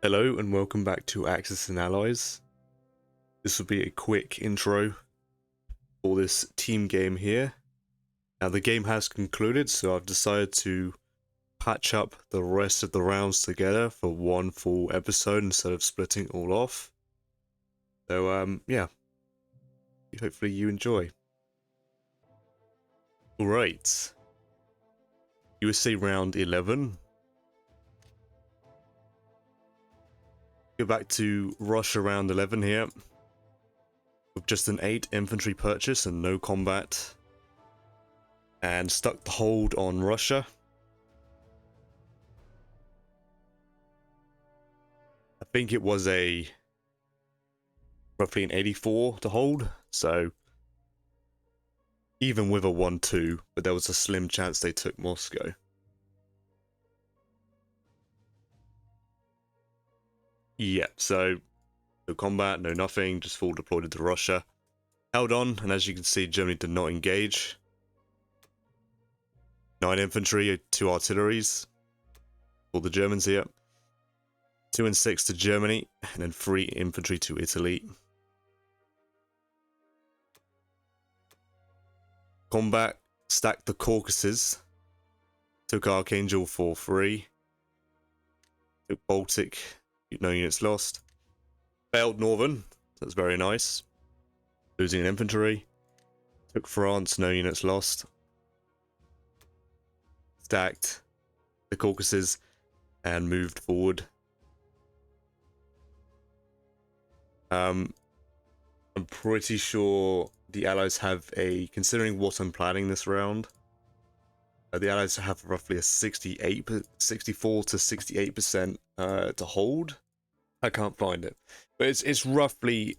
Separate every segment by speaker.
Speaker 1: Hello and welcome back to Axis and Allies. This will be a quick intro for this team game here. Now the game has concluded, so I've decided to patch up the rest of the rounds together for one full episode instead of splitting it all off. So yeah, hopefully you enjoy. Alright, USA round 11. Go back to Russia round 11 here, with just an 8 infantry purchase and no combat, and stuck the hold on Russia. I think it was roughly an 84 to hold, so even with a 1-2, but there was a slim chance they took Moscow. Yeah, so no combat, no nothing, just full deployed into Russia. Held on, and as you can see, Germany did not engage. 9 infantry, 2 artilleries. All the Germans here. 2 and 6 to Germany, and then 3 infantry to Italy. Combat, stacked the Caucasus. Took Archangel for 3. Took Baltic, no units lost. Failed Northern, that's very nice. Losing an infantry. Took France, no units lost. Stacked the Caucasus and moved forward. I'm pretty sure the Allies have considering what I'm planning this round, the Allies have roughly a 64 to 68% to hold. I can't find it, but it's roughly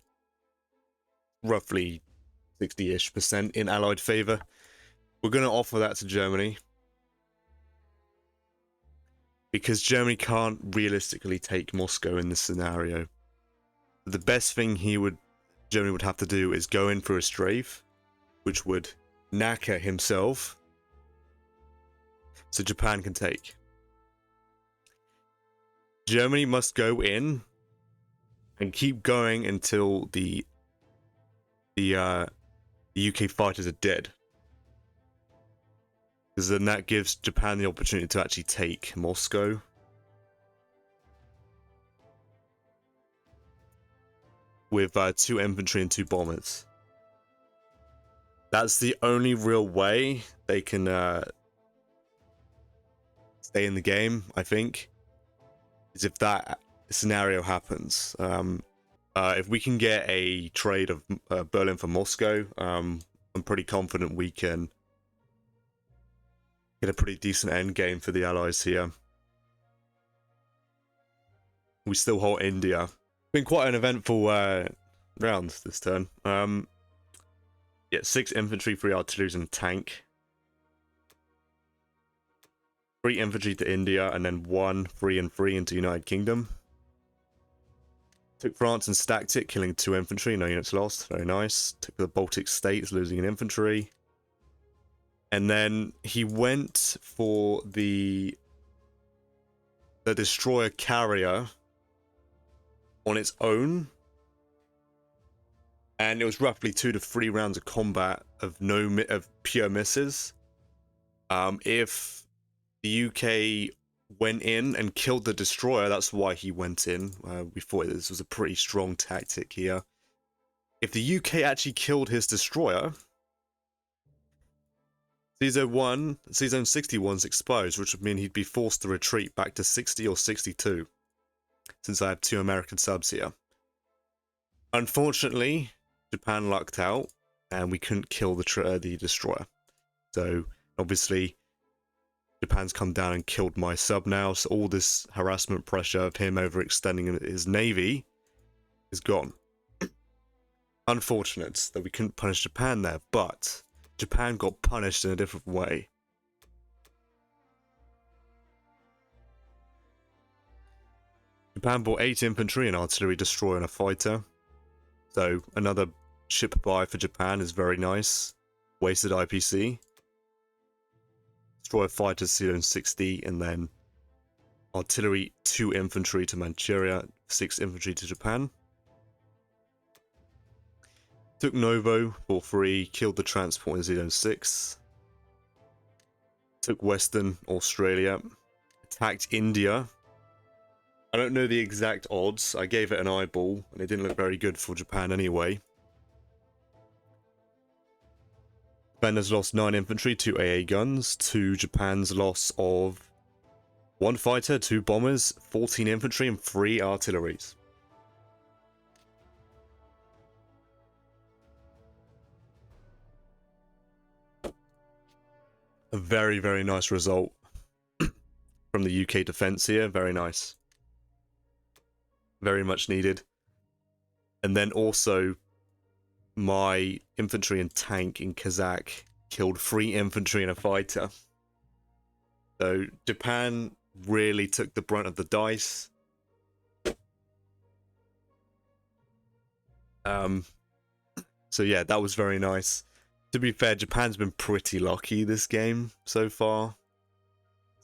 Speaker 1: 60-ish% in Allied favor. We're going to offer that to Germany because Germany can't realistically take Moscow in this scenario. The best thing Germany would have to do is go in for a strafe, which would knacker himself, so Japan can take. Germany must go in and keep going until the UK fighters are dead, because then that gives Japan the opportunity to actually take Moscow. With 2 infantry and 2 bombers. That's the only real way they can stay in the game, I think, is if that scenario happens. If we can get a trade of Berlin for Moscow, I'm pretty confident we can get a pretty decent end game for the Allies here. We still hold India. Been quite an eventful round this turn. Yeah, 6 infantry, 3 artillery, and a tank. 3 infantry to India, and then 1 3 and 3 into United Kingdom. Took France and stacked it, killing 2 infantry, no units lost. Very nice. Took the Baltic states, losing an infantry. And then he went for the destroyer carrier on its own, and it was roughly 2 to 3 rounds of combat of pure misses. If the UK went in and killed the destroyer, that's why he went in. We thought this was a pretty strong tactic here. If the UK actually killed his destroyer, Zone 61 is exposed, which would mean he'd be forced to retreat back to 60 or 62. Since I have 2 American subs here. Unfortunately, Japan lucked out, and we couldn't kill the destroyer. So, obviously, Japan's come down and killed my sub now, so all this harassment pressure of him overextending his navy is gone. Unfortunate that we couldn't punish Japan there, but Japan got punished in a different way. Japan bought 8 infantry, an artillery destroyer, and a fighter. So another ship buy for Japan is very nice. Wasted IPC. Destroyer fighters, 60, and then artillery, 2 infantry to Manchuria, 6 infantry to Japan. Took Novo for free, killed the transport in Zone 6. Took Western Australia, attacked India. I don't know the exact odds, I gave it an eyeball, and it didn't look very good for Japan anyway. Japan has lost 9 infantry, 2 AA guns, to Japan's loss of 1 fighter, 2 bombers, 14 infantry, and 3 artilleries. A very, very nice result from the UK defense here. Very nice. Very much needed. And then also, my infantry and tank in Kazakh killed 3 infantry and a fighter. So Japan really took the brunt of the dice. So yeah, that was very nice. To be fair, Japan's been pretty lucky this game so far.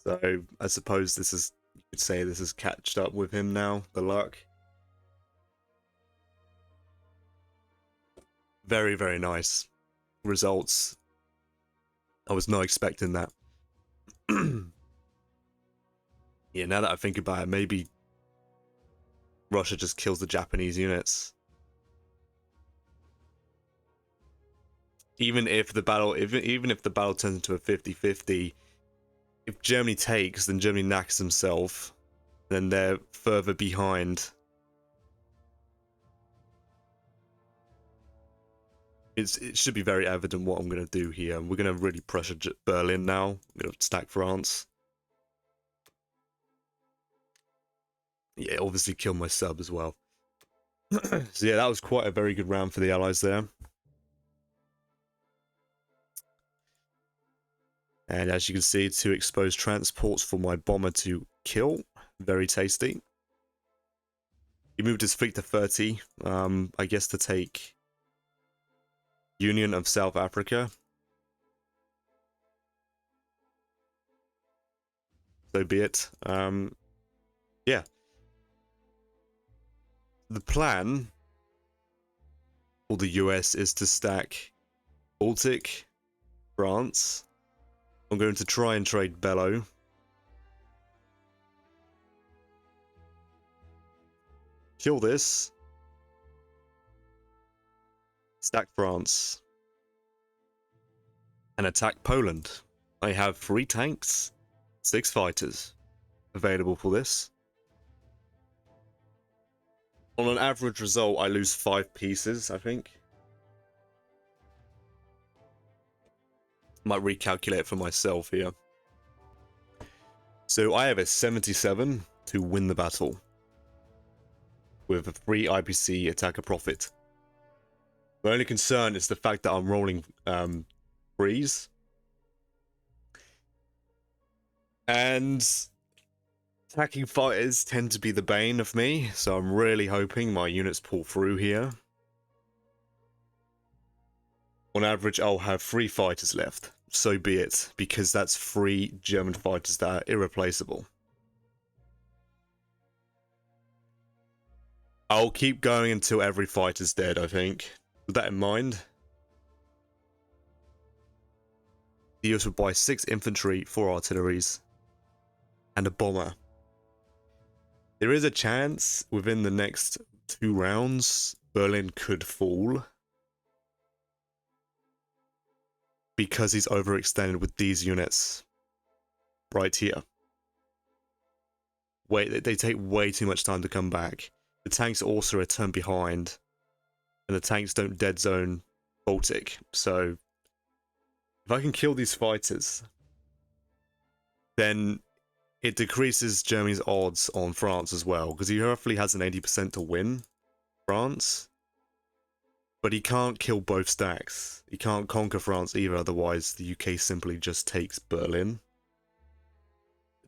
Speaker 1: So I suppose this is, you could say this has catched up with him now, the luck. Very, very nice results. I was not expecting that. Yeah, now that I think about it, maybe Russia just kills the Japanese units. Even if the battle turns into a 50-50, if Germany takes, then Germany knacks themselves, then they're further behind. It should be very evident what I'm going to do here. We're going to really pressure Berlin now. I'm going to stack France. Yeah, obviously kill my sub as well. So yeah, that was quite a very good round for the Allies there. And as you can see, 2 exposed transports for my bomber to kill. Very tasty. He moved his fleet to 30, I guess to take Union of South Africa. So be it. Yeah. The plan for the US is to stack Baltic, France. I'm going to try and trade Bello. Kill this. Stack France. And attack Poland. I have 3 tanks, 6 fighters available for this. On an average result, I lose 5 pieces, I think. Might recalculate for myself here. So I have a 77 to win the battle, with a 3 IPC attacker profit. My only concern is the fact that I'm rolling threes. And attacking fighters tend to be the bane of me, so I'm really hoping my units pull through here. On average, I'll have 3 fighters left. So be it, because that's 3 German fighters that are irreplaceable. I'll keep going until every fighter's dead, I think. With that in mind, the US will buy 6 infantry, 4 artilleries, and a bomber. There is a chance within the next 2 rounds, Berlin could fall, because he's overextended with these units right here. Wait, they take way too much time to come back. The tanks also return behind, and the tanks don't dead zone Baltic. So if I can kill these fighters, then it decreases Germany's odds on France as well, because he roughly has an 80% to win France. But he can't kill both stacks. He can't conquer France either, otherwise the UK simply just takes Berlin.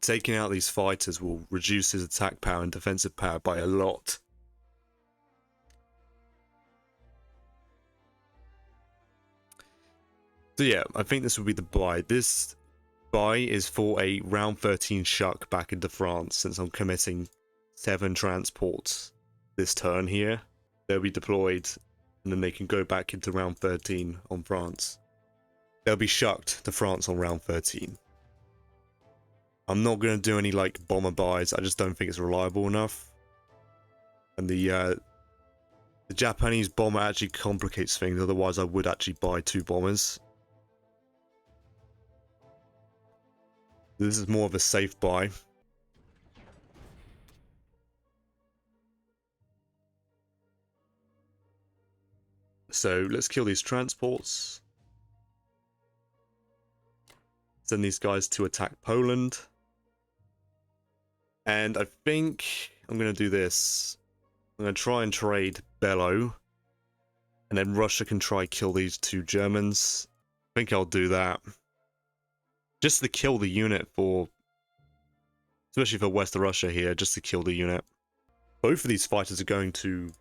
Speaker 1: Taking out these fighters will reduce his attack power and defensive power by a lot. So yeah, I think this would be the buy. This buy is for a round 13 shuck back into France, since I'm committing 7 transports this turn here. They'll be deployed, and then they can go back into round 13 on France. They'll be shucked to France on round 13. I'm not going to do any, like, bomber buys. I just don't think it's reliable enough. And the Japanese bomber actually complicates things, otherwise I would actually buy 2 bombers. This is more of a safe buy. So let's kill these transports. Send these guys to attack Poland. And I think I'm going to do this. I'm going to try and trade Bello. And then Russia can try kill these 2 Germans. I think I'll do that. Just to kill the unit for... especially for West Russia here, just to kill the unit. Both of these fighters are going to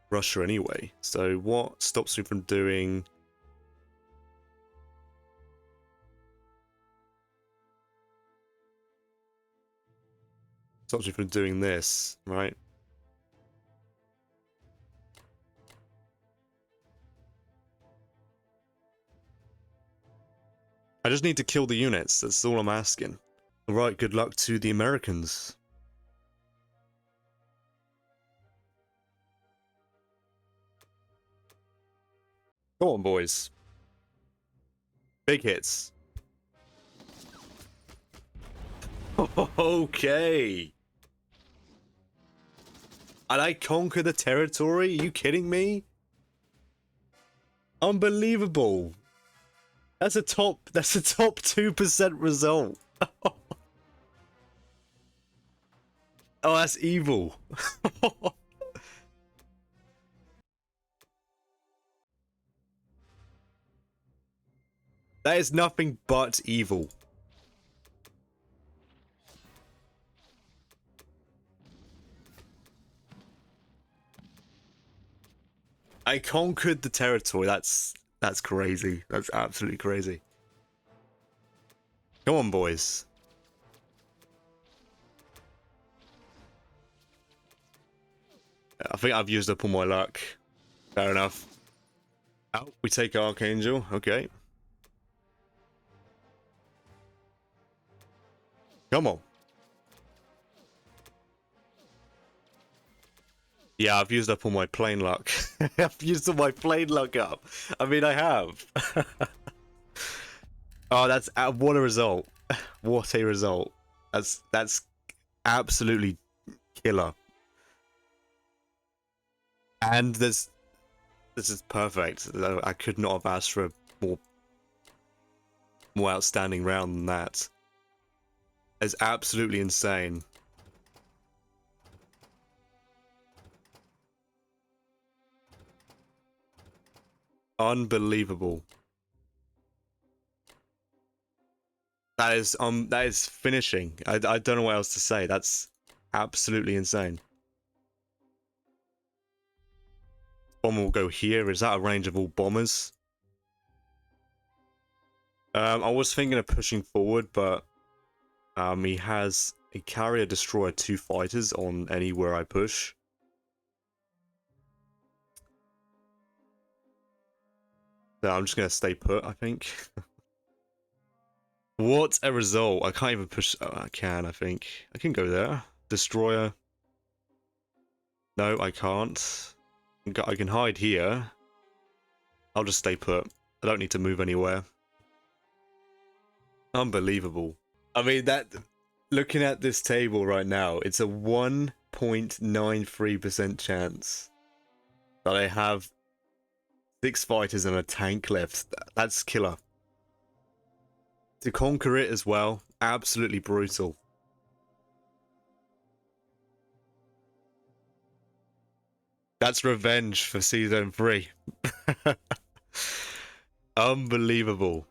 Speaker 1: Russia anyway. So what stops me from doing... stops me from doing this, right? I just need to kill the units, that's all I'm asking. Alright, good luck to the Americans. Come on, boys. Big hits. Okay. And I conquer the territory? Are you kidding me? Unbelievable. That's a top 2% result. Oh, that's evil. That is nothing but evil. I conquered the territory. That's crazy. That's absolutely crazy. Come on, boys. I think I've used up all my luck. Fair enough. Oh, we take Archangel. Okay. Come on. Yeah, I've used up all my plane luck. I've used all my plane luck up. I mean, I have. Oh, that's what a result. What a result. That's absolutely killer. And this is perfect. I could not have asked for a more outstanding round than that. It's absolutely insane. Unbelievable. That is finishing. I don't know what else to say. That's absolutely insane. Bomber will go here. Is that a range of all bombers? I was thinking of pushing forward, but he has a carrier destroyer, 2 fighters on anywhere I push. So I'm just gonna stay put, I think. What a result! I can't even push. Oh, I can. I think I can go there. Destroyer. No, I can't. I can hide here. I'll just stay put. I don't need to move anywhere. Unbelievable. I mean, that... looking at this table right now, it's a 1.93% chance that I have 6 fighters and a tank left. That's killer. To conquer it as well, absolutely brutal. That's revenge for Season 3. Unbelievable.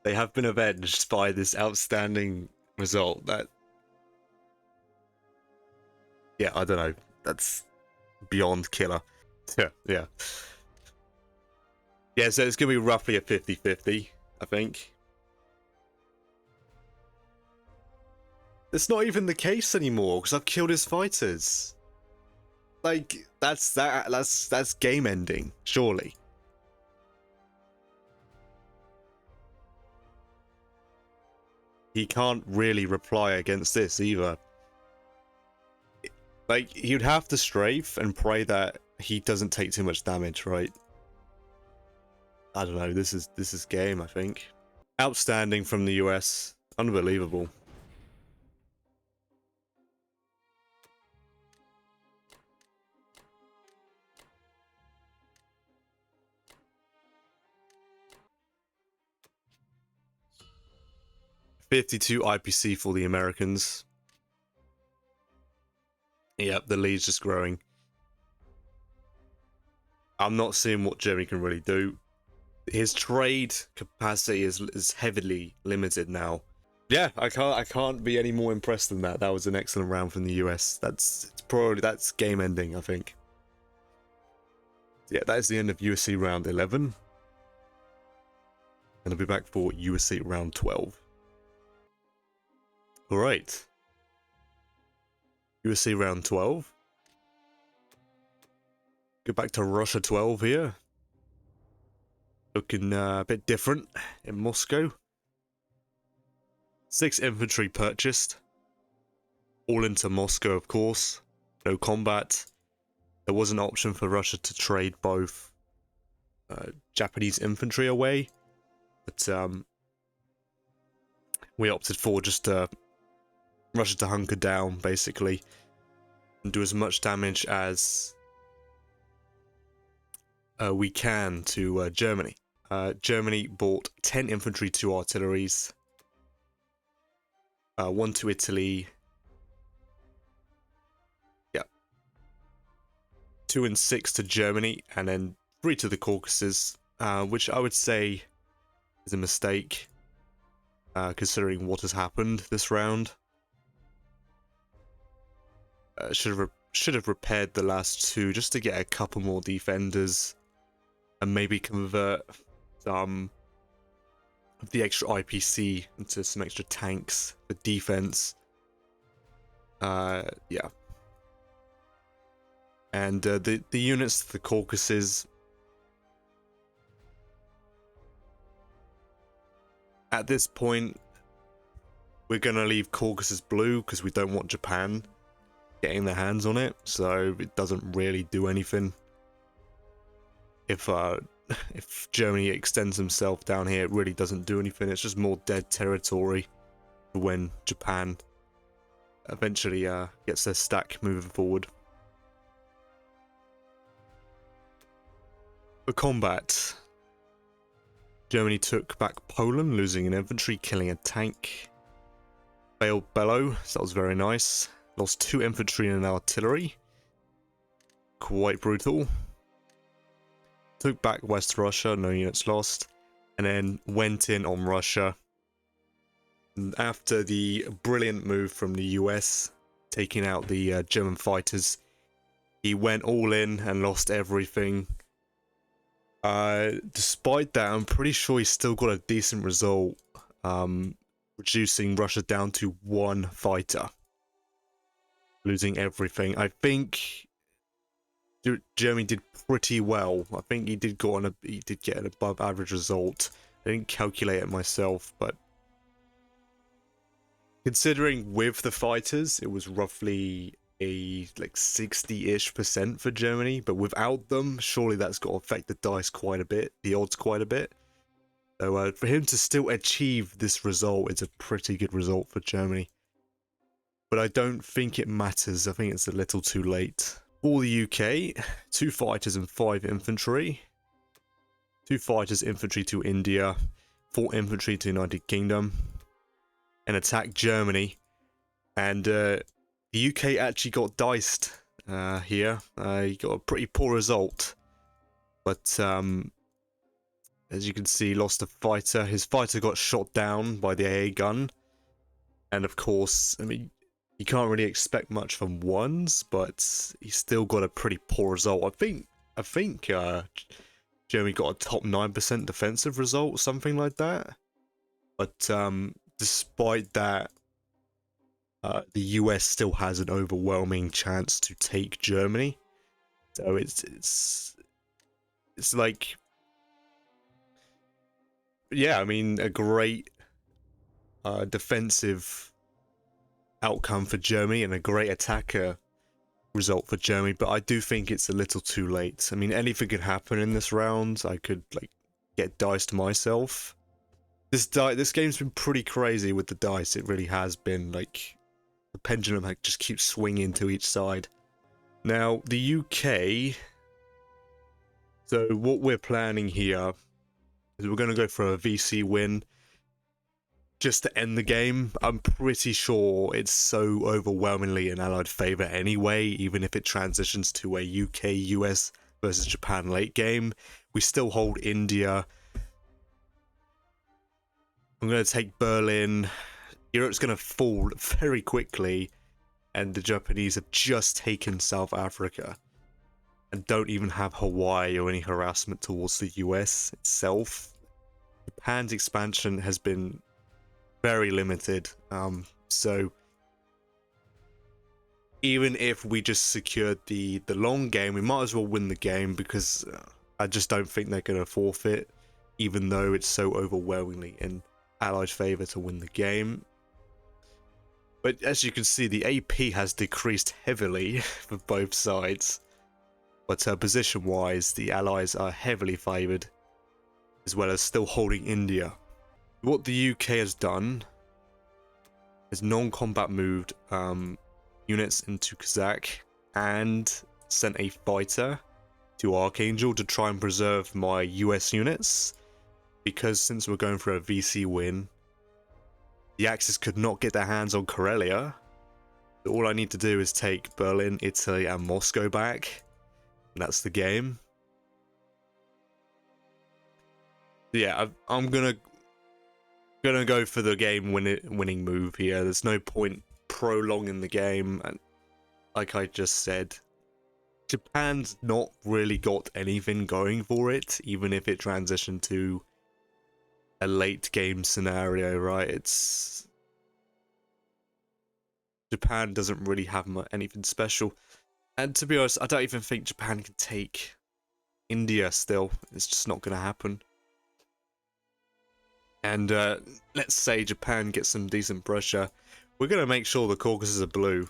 Speaker 1: They have been avenged by this outstanding result. That... yeah, I don't know. That's beyond killer. Yeah, yeah. Yeah, so it's going to be roughly a 50-50, I think. It's not even the case anymore because I've killed his fighters. Like, that's game ending, surely. He can't really reply against this either. Like, he'd have to strafe and pray that he doesn't take too much damage, right? I don't know, this is game, I think. Outstanding from the US. Unbelievable. $52 IPC for the Americans. Yep, the lead's just growing. I'm not seeing what Germany can really do. His trade capacity is heavily limited now. Yeah, I can't be any more impressed than that. That was an excellent round from the US. That's game ending, I think. Yeah, that is the end of USC round 11. And I'll be back for USC round 12. Alright. USC round 12. Go back to Russia 12 here. Looking a bit different in Moscow. 6 infantry purchased. All into Moscow, of course. No combat. There was an option for Russia to trade both Japanese infantry away. But we opted for just Russia to hunker down, basically. And do as much damage as we can to Germany. Germany bought 10 infantry, 2 artilleries. 1 to Italy. Yeah. 2 and 6 to Germany, and then 3 to the Caucasus, which I would say is a mistake, considering what has happened this round. Should have repaired the last 2 just to get a couple more defenders, and maybe convert some of the extra IPC into some extra tanks for defense. Yeah. And the units to the Caucasus, at this point, we're gonna leave Caucasus blue because we don't want Japan getting their hands on it, so it doesn't really do anything. If Germany extends himself down here, it really doesn't do anything. It's just more dead territory when Japan eventually gets their stack moving forward. For combat, Germany took back Poland, losing an infantry, killing a tank. Failed Bellow, so that was very nice. Lost 2 infantry and an artillery. Quite brutal. Took back West Russia, no units lost. And then went in on Russia. And after the brilliant move from the US, taking out the German fighters, he went all in and lost everything. Despite that, I'm pretty sure he still got a decent result, reducing Russia down to 1 fighter. Losing everything. I think Germany did pretty well. I think he did get an above average result. I didn't calculate it myself, but considering with the fighters, it was roughly a like 60-ish% for Germany, but without them, surely that's got to affect the dice quite a bit, the odds quite a bit. So for him to still achieve this result, it's a pretty good result for Germany. But I don't think it matters. I think it's a little too late. For the UK, 2 fighters and 5 infantry. 2 fighters, infantry to India. 4 infantry to United Kingdom. And attack Germany. And the UK actually got diced here. He got a pretty poor result. But as you can see, lost a fighter. His fighter got shot down by the AA gun. And of course, I mean, you can't really expect much from ones, but he still got a pretty poor result. I think Germany got a top 9% defensive result, something like that. But despite that, the US still has an overwhelming chance to take Germany. So it's like, yeah, I mean, a great defensive outcome for Germany and a great attacker result for Germany, but I do think it's a little too late. I mean, anything could happen in this round. I could like get diced myself. This game's been pretty crazy with the dice. It really has been. Like, the pendulum like just keeps swinging to each side. Now the UK. So what we're planning here is we're going to go for a VC win just to end the game. I'm pretty sure it's so overwhelmingly in Allied favour anyway, even if it transitions to a UK-US versus Japan late game. We still hold India. I'm going to take Berlin. Europe's going to fall very quickly, and the Japanese have just taken South Africa and don't even have Hawaii or any harassment towards the US itself. Japan's expansion has been very limited, so even if we just secured the long game, we might as well win the game, because I just don't think they're going to forfeit, even though it's so overwhelmingly in Allied favour to win the game. But as you can see, the AP has decreased heavily for both sides, but position-wise, the Allies are heavily favoured, as well as still holding India. What the UK has done is non-combat moved units into Kazakh and sent a fighter to Archangel to try and preserve my US units, because since we're going for a VC win, the Axis could not get their hands on Karelia. So all I need to do is take Berlin, Italy and Moscow back, and that's the game. Yeah, I'm gonna go for the game winning move here. There's no point prolonging the game, and like I just said, Japan's not really got anything going for it, even if it transitioned to a late game scenario, right? It's Japan doesn't really have anything special, and to be honest, I don't even think Japan can take India still. It's just not going to happen. And let's say Japan gets some decent pressure, we're going to make sure the Caucasus are blue.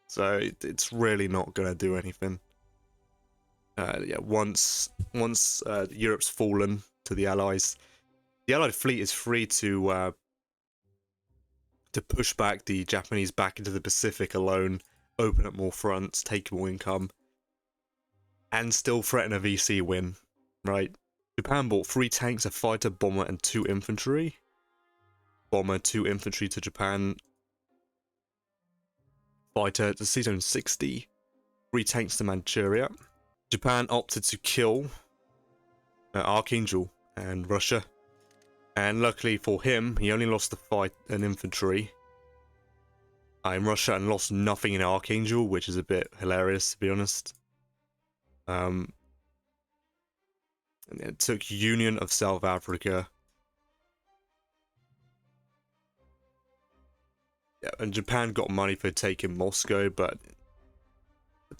Speaker 1: So it's really not going to do anything. Yeah, once Europe's fallen to the Allies, the Allied fleet is free to push back the Japanese back into the Pacific alone, open up more fronts, take more income, and still threaten a VC win, right? Japan bought 3 tanks, a fighter, bomber, and 2 infantry. Bomber, 2 infantry to Japan. Fighter to Sea Zone 60. 3 tanks to Manchuria. Japan opted to kill Archangel and Russia. And luckily for him, he only lost the fight and infantry in Russia and lost nothing in Archangel, which is a bit hilarious, to be honest. And it took Union of South Africa. Yeah, and Japan got money for taking Moscow, but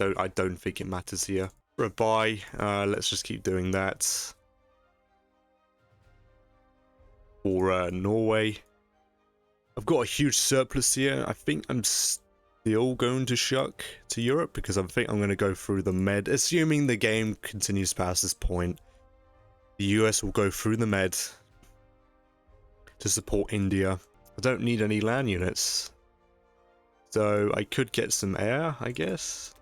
Speaker 1: I don't think it matters here. For a buy, let's just keep doing that. For Norway, I've got a huge surplus here. I think I'm still going to shuck to Europe, because I think I'm going to go through the Med. Assuming the game continues past this point, the US will go through the Med to support India. I don't need any land units, so I could get some air, I guess.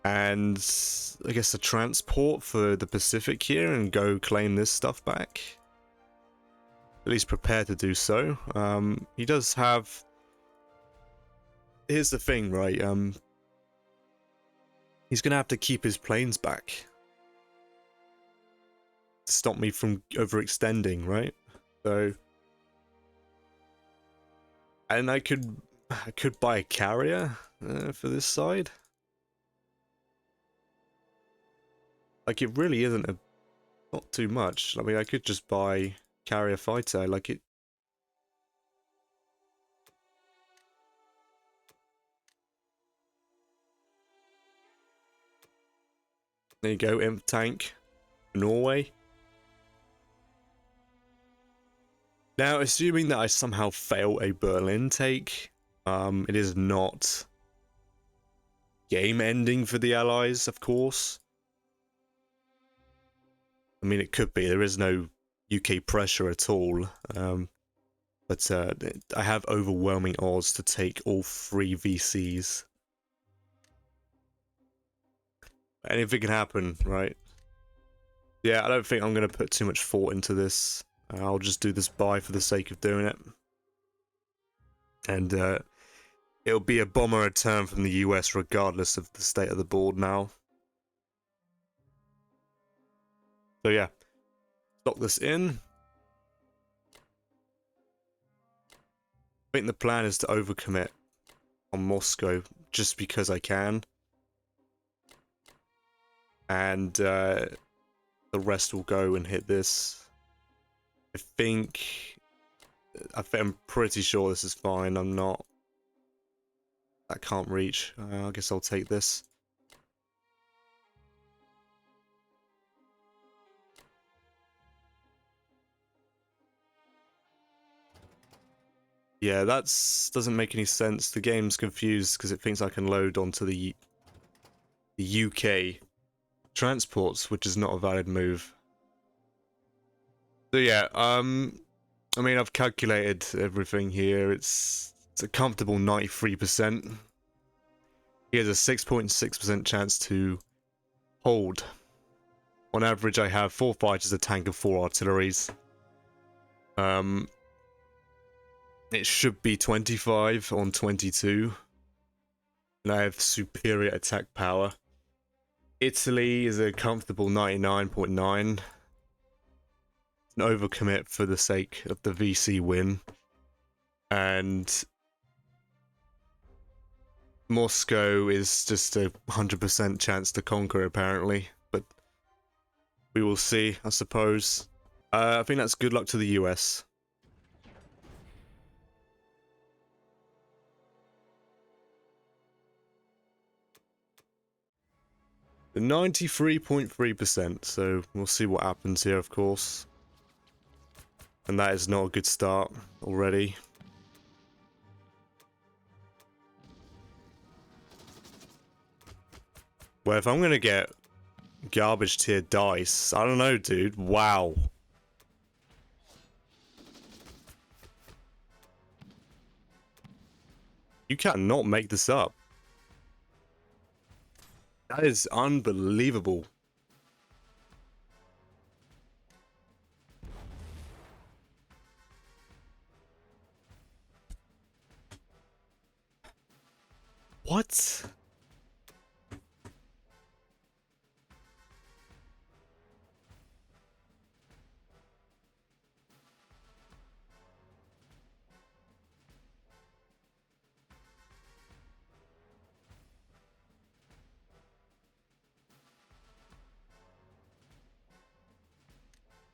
Speaker 1: And I guess a transport for the Pacific here and go claim this stuff back. At least prepare to do so. He does have... Here's the thing, right? He's gonna have to keep his planes back to stop me from overextending, right? So... And I could buy a carrier for this side. Like, it really isn't not too much. I mean, I could just buy carrier fighter. Like, There you go, imp tank. Norway. Now, assuming that I somehow fail a Berlin take, it is not game ending for the Allies, of course. I mean, it could be. There is no UK pressure at all. But I have overwhelming odds to take all 3 VCs. Anything can happen, right? Yeah, I don't think I'm going to put too much thought into this. I'll just do this buy for the sake of doing it. And it'll be a bomber return from the US regardless of the state of the board now. So yeah, lock this in. I think the plan is to overcommit on Moscow just because I can. And the rest will go and hit this. I'm pretty sure this is fine. I can't reach. I guess I'll take this. Yeah, doesn't make any sense. The game's confused because it thinks I can load onto the UK transports, which is not a valid move. So yeah, I mean, I've calculated everything here. It's a comfortable 93%. He has a 6.6% chance to hold. On average, I have 4 fighters, a tank, and 4 artilleries. It should be 25 on 22. And I have superior attack power. Italy is a comfortable 99.9. An overcommit for the sake of the VC win. And Moscow is just a 100% chance to conquer, apparently. But we will see, I suppose. I think that's good luck to the US. The 93.3%, so we'll see what happens here, of course. And that is not a good start already. Well, if I'm gonna get garbage tier dice, I don't know, dude. Wow. You cannot make this up. That is unbelievable. What?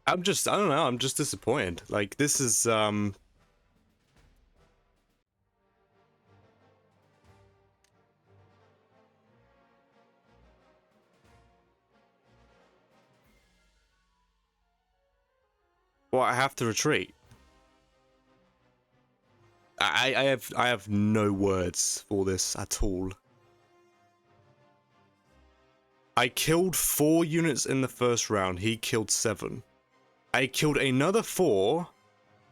Speaker 1: I don't know, I'm just disappointed. Like, this is, well, I have to retreat. I have no words for this at all. I killed 4 units in the first round, he killed 7. I killed another 4,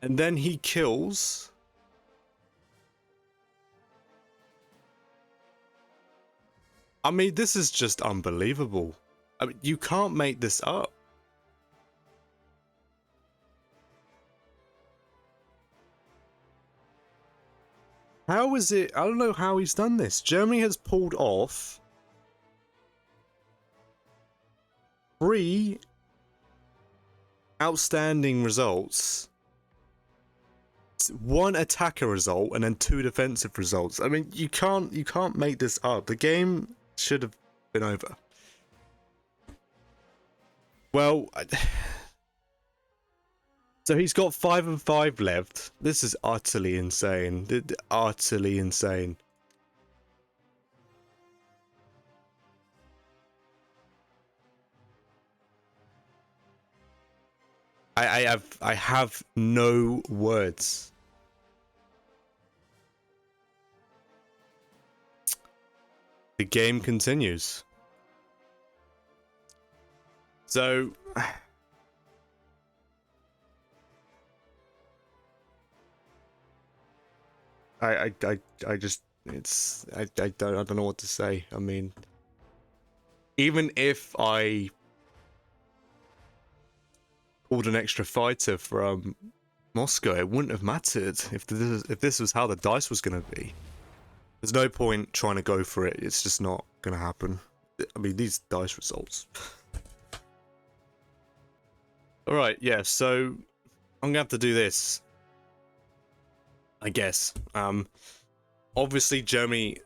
Speaker 1: and then he kills... I mean, this is just unbelievable. I mean, you can't make this up. How is it? I don't know how he's done this. Germany has pulled off 3 outstanding results, 1 attacker result, and then 2 defensive results. I mean, you can't make this up. The game should have been over. Well, so he's got 5 and 5 left. This is utterly insane. Utterly insane. I have no words. The game continues. So I just I don't know what to say. I mean, even if I called an extra fighter from Moscow, it wouldn't have mattered if this was how the dice was going to be. There's no point trying to go for it. It's just not going to happen. I mean, these dice results. Alright, yeah, so I'm gonna have to do this, I guess. Obviously Germany,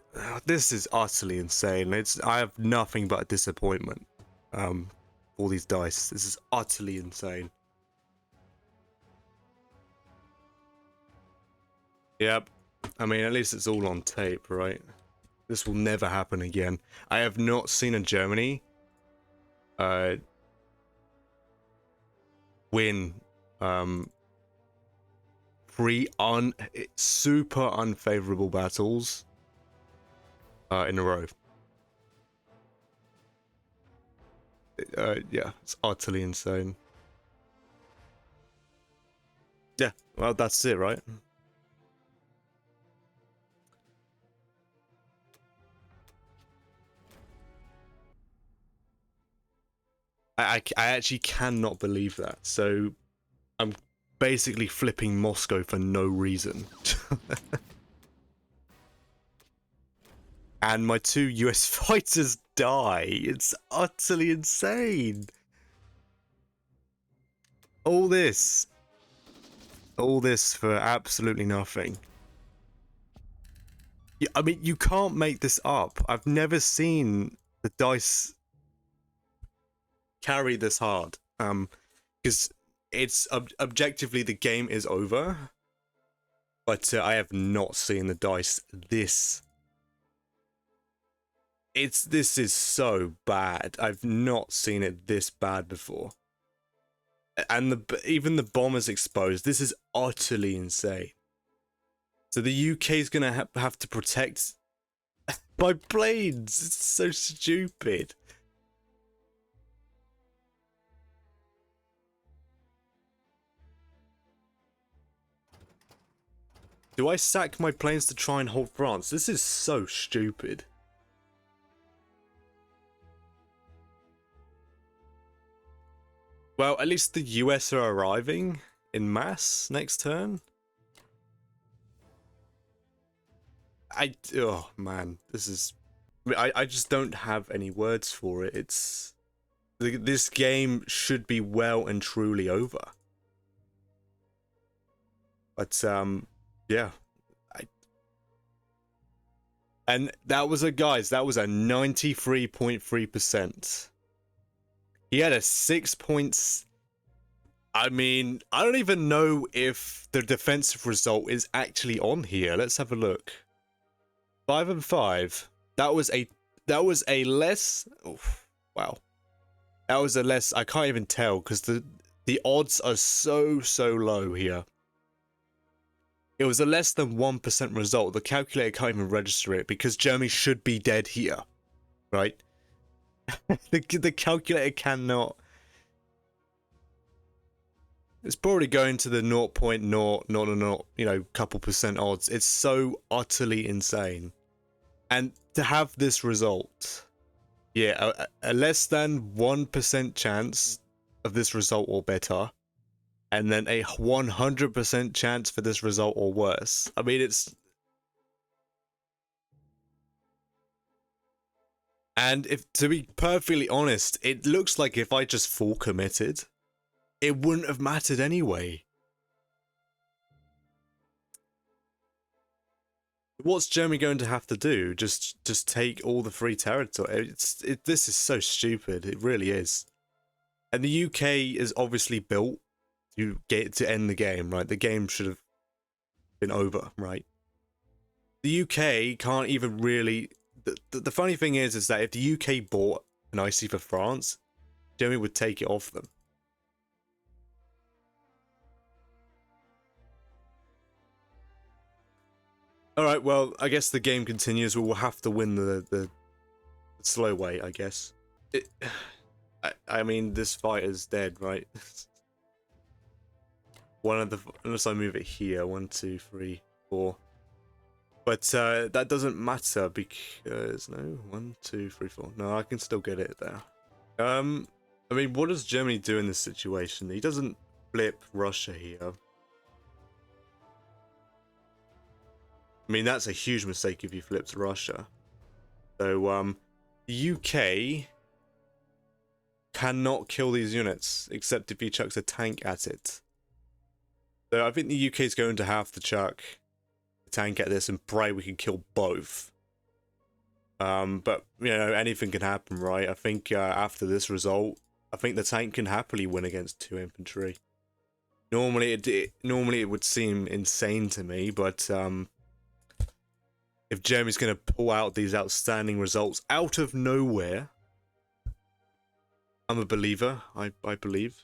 Speaker 1: this is utterly insane. I have nothing but disappointment for these dice. This is utterly insane. Yep. I mean, at least it's all on tape, right? This will never happen again. I have not seen a Germany win three super unfavorable battles in a row. Yeah, it's utterly insane. Yeah, well, that's it, right? I actually cannot believe that. So I'm basically flipping Moscow for no reason. And my 2 US fighters die. It's utterly insane. All this for absolutely nothing. Yeah, I mean, you can't make this up. I've never seen the dice carry this hard. Because it's objectively the game is over, but I have not seen the dice this. This is so bad. I've not seen it this bad before. And even the bombers exposed. This is utterly insane. So the UK is gonna have to protect my planes. It's so stupid. Do I sack my planes to try and hold France? This is so stupid. Well, at least the US are arriving in mass next turn. Oh man, this is... I just don't have any words for it. It's... This game should be well and truly over. But, yeah. And that was guys, that was a 93.3%. He had a 6 points. I mean, I don't even know if the defensive result is actually on here. Let's have a look. 5 and 5. That was a less. Oh, wow. That was a less. I can't even tell because the odds are so low here. It was a less than 1% result. The calculator can't even register it because Germany should be dead here, right? the calculator cannot. It's probably going to the 0.000, you know, couple percent odds. It's so utterly insane. And to have this result, yeah, a less than 1% chance of this result or better, and then a 100% chance for this result or worse. I mean, it's... And if to be perfectly honest, it looks like if I just full committed, it wouldn't have mattered anyway. What's Germany going to have to do? Just take all the free territory? This is so stupid. It really is. And the UK is obviously built to end the game, right? The game should have been over, right? The UK can't even really... The funny thing is that if the UK bought an IC for France, Germany would take it off them. Alright, well, I guess the game continues. We'll have to win the slow way, I guess. I mean, this fight is dead, right? Unless I move it here. 1, 2, 3, 4. But that doesn't matter because no, 1, 2, 3, 4. No, I can still get it there. I mean, what does Germany do in this situation? He doesn't flip Russia here. I mean, that's a huge mistake if he flips Russia. So, the UK cannot kill these units except if he chucks a tank at it. So I think the UK is going to have to chuck a tank at this and pray we can kill both. But, you know, anything can happen, right? I think after this result, I think the tank can happily win against 2 infantry. Normally it would seem insane to me, but if Germany's going to pull out these outstanding results out of nowhere, I'm a believer. I believe.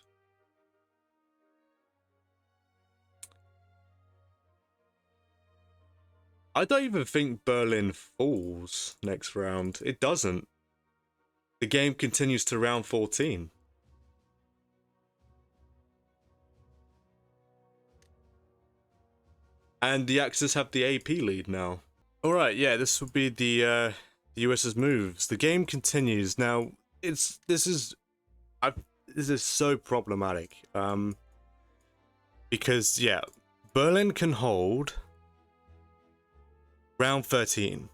Speaker 1: I don't even think Berlin falls next round. It doesn't. The game continues to round 14. And the Axis have the AP lead now. Alright, yeah, this will be the US's moves. The game continues. Now, this is so problematic. Because, yeah, Berlin can hold round 13.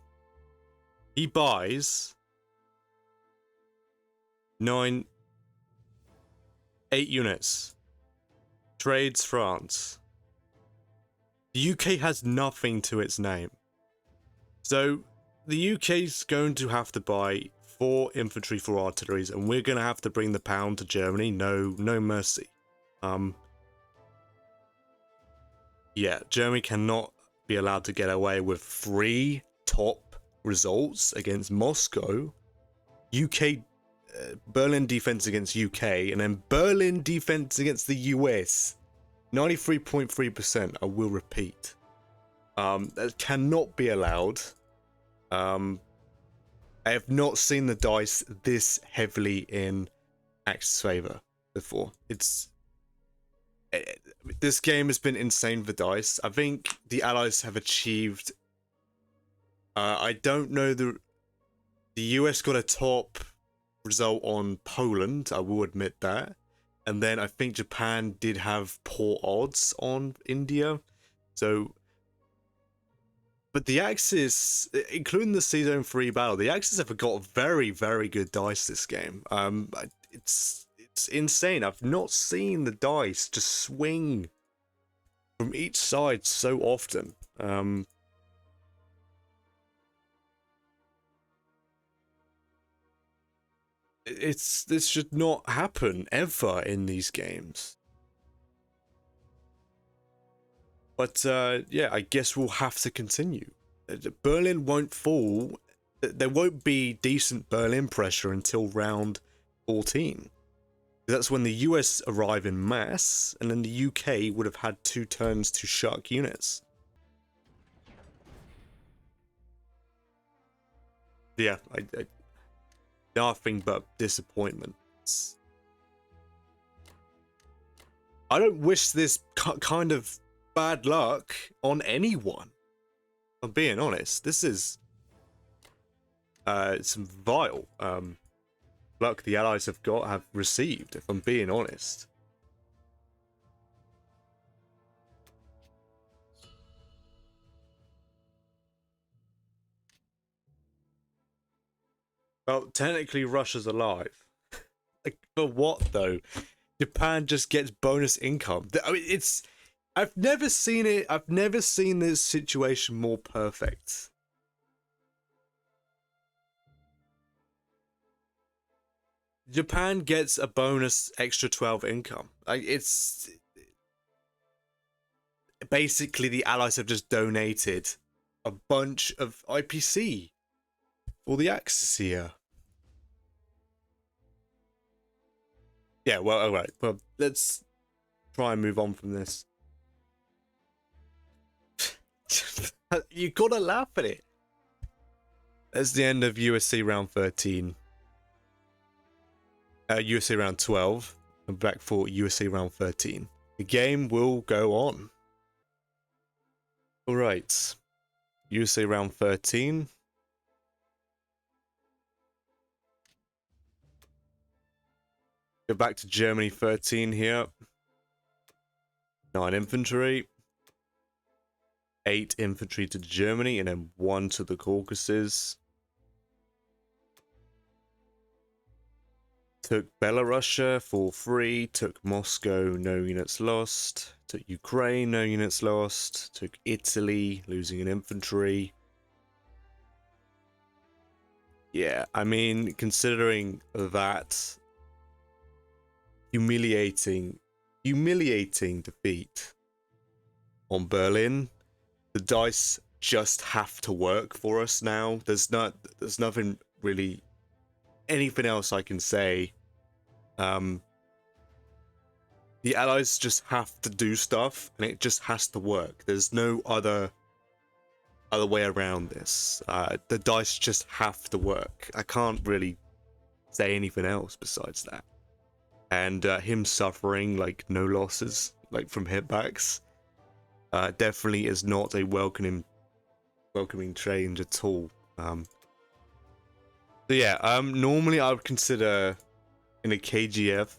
Speaker 1: He buys 8 units. Trades France. The UK has nothing to its name. So the UK's going to have to buy 4 infantry for artilleries, and we're going to have to bring the pound to Germany. No mercy. Yeah, Germany cannot be allowed to get away with 3 top results against Moscow, UK, Berlin defense against UK, and then Berlin defense against the US. 93.3%, I will repeat. That cannot be allowed. I have not seen the dice this heavily in Axis favor before. This game has been insane for dice. I think the Allies have achieved. I don't know, the US got a top result on Poland. I will admit that. And then I think Japan did have poor odds on India. So, but the Axis, including the Season 3 battle, the Axis have got very, very good dice this game. It's insane. I've not seen the dice just swing from each side so often. This should not happen ever in these games. But yeah, I guess we'll have to continue. Berlin won't fall. There won't be decent Berlin pressure until round 14. That's when the US arrive in mass, and then the UK would have had 2 turns to shuck units. Yeah, I nothing but disappointment. I don't wish this kind of bad luck on anyone. I'm being honest. This is some vile luck the Allies have received, if I'm being honest. Well, technically Russia's alive. Like, for what though? Japan just gets bonus income. I mean, I've never seen it. I've never seen this situation more perfect. Japan gets a bonus extra 12 income. Like, it's basically the Allies have just donated a bunch of IPC for the Axis here. Yeah, well, alright. Well, let's try and move on from this. You gotta laugh at it. That's the end of USA round 13. USA round 12. And back for USA round 13. The game will go on. Alright. USA round 13. Go back to Germany 13 here. 9 infantry. 8 infantry to Germany, and then 1 to the Caucasus. Took Belarusia for free. Took Moscow, no units lost. Took Ukraine, no units lost. Took Italy, losing an infantry. Yeah, I mean, considering that humiliating defeat on Berlin, the dice just have to work for us now. There's nothing really, anything else I can say. The Allies just have to do stuff, and it just has to work. There's no other way around this. The dice just have to work. I can't really say anything else besides that. And him suffering like no losses, like from hitbacks, definitely is not a welcoming change at all. So yeah, normally I would consider in a KGF,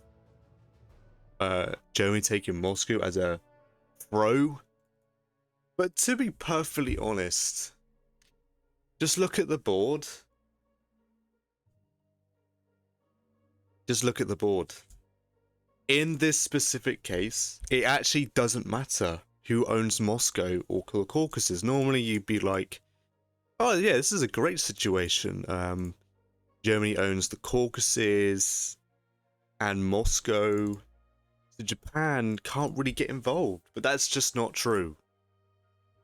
Speaker 1: Germany taking Moscow as a throw. But to be perfectly honest, just look at the board. Just look at the board. In this specific case, it actually doesn't matter who owns Moscow or the Caucasus. Normally you'd be like, oh yeah, this is a great situation. Germany owns the Caucasus and Moscow. So Japan can't really get involved. But that's just not true,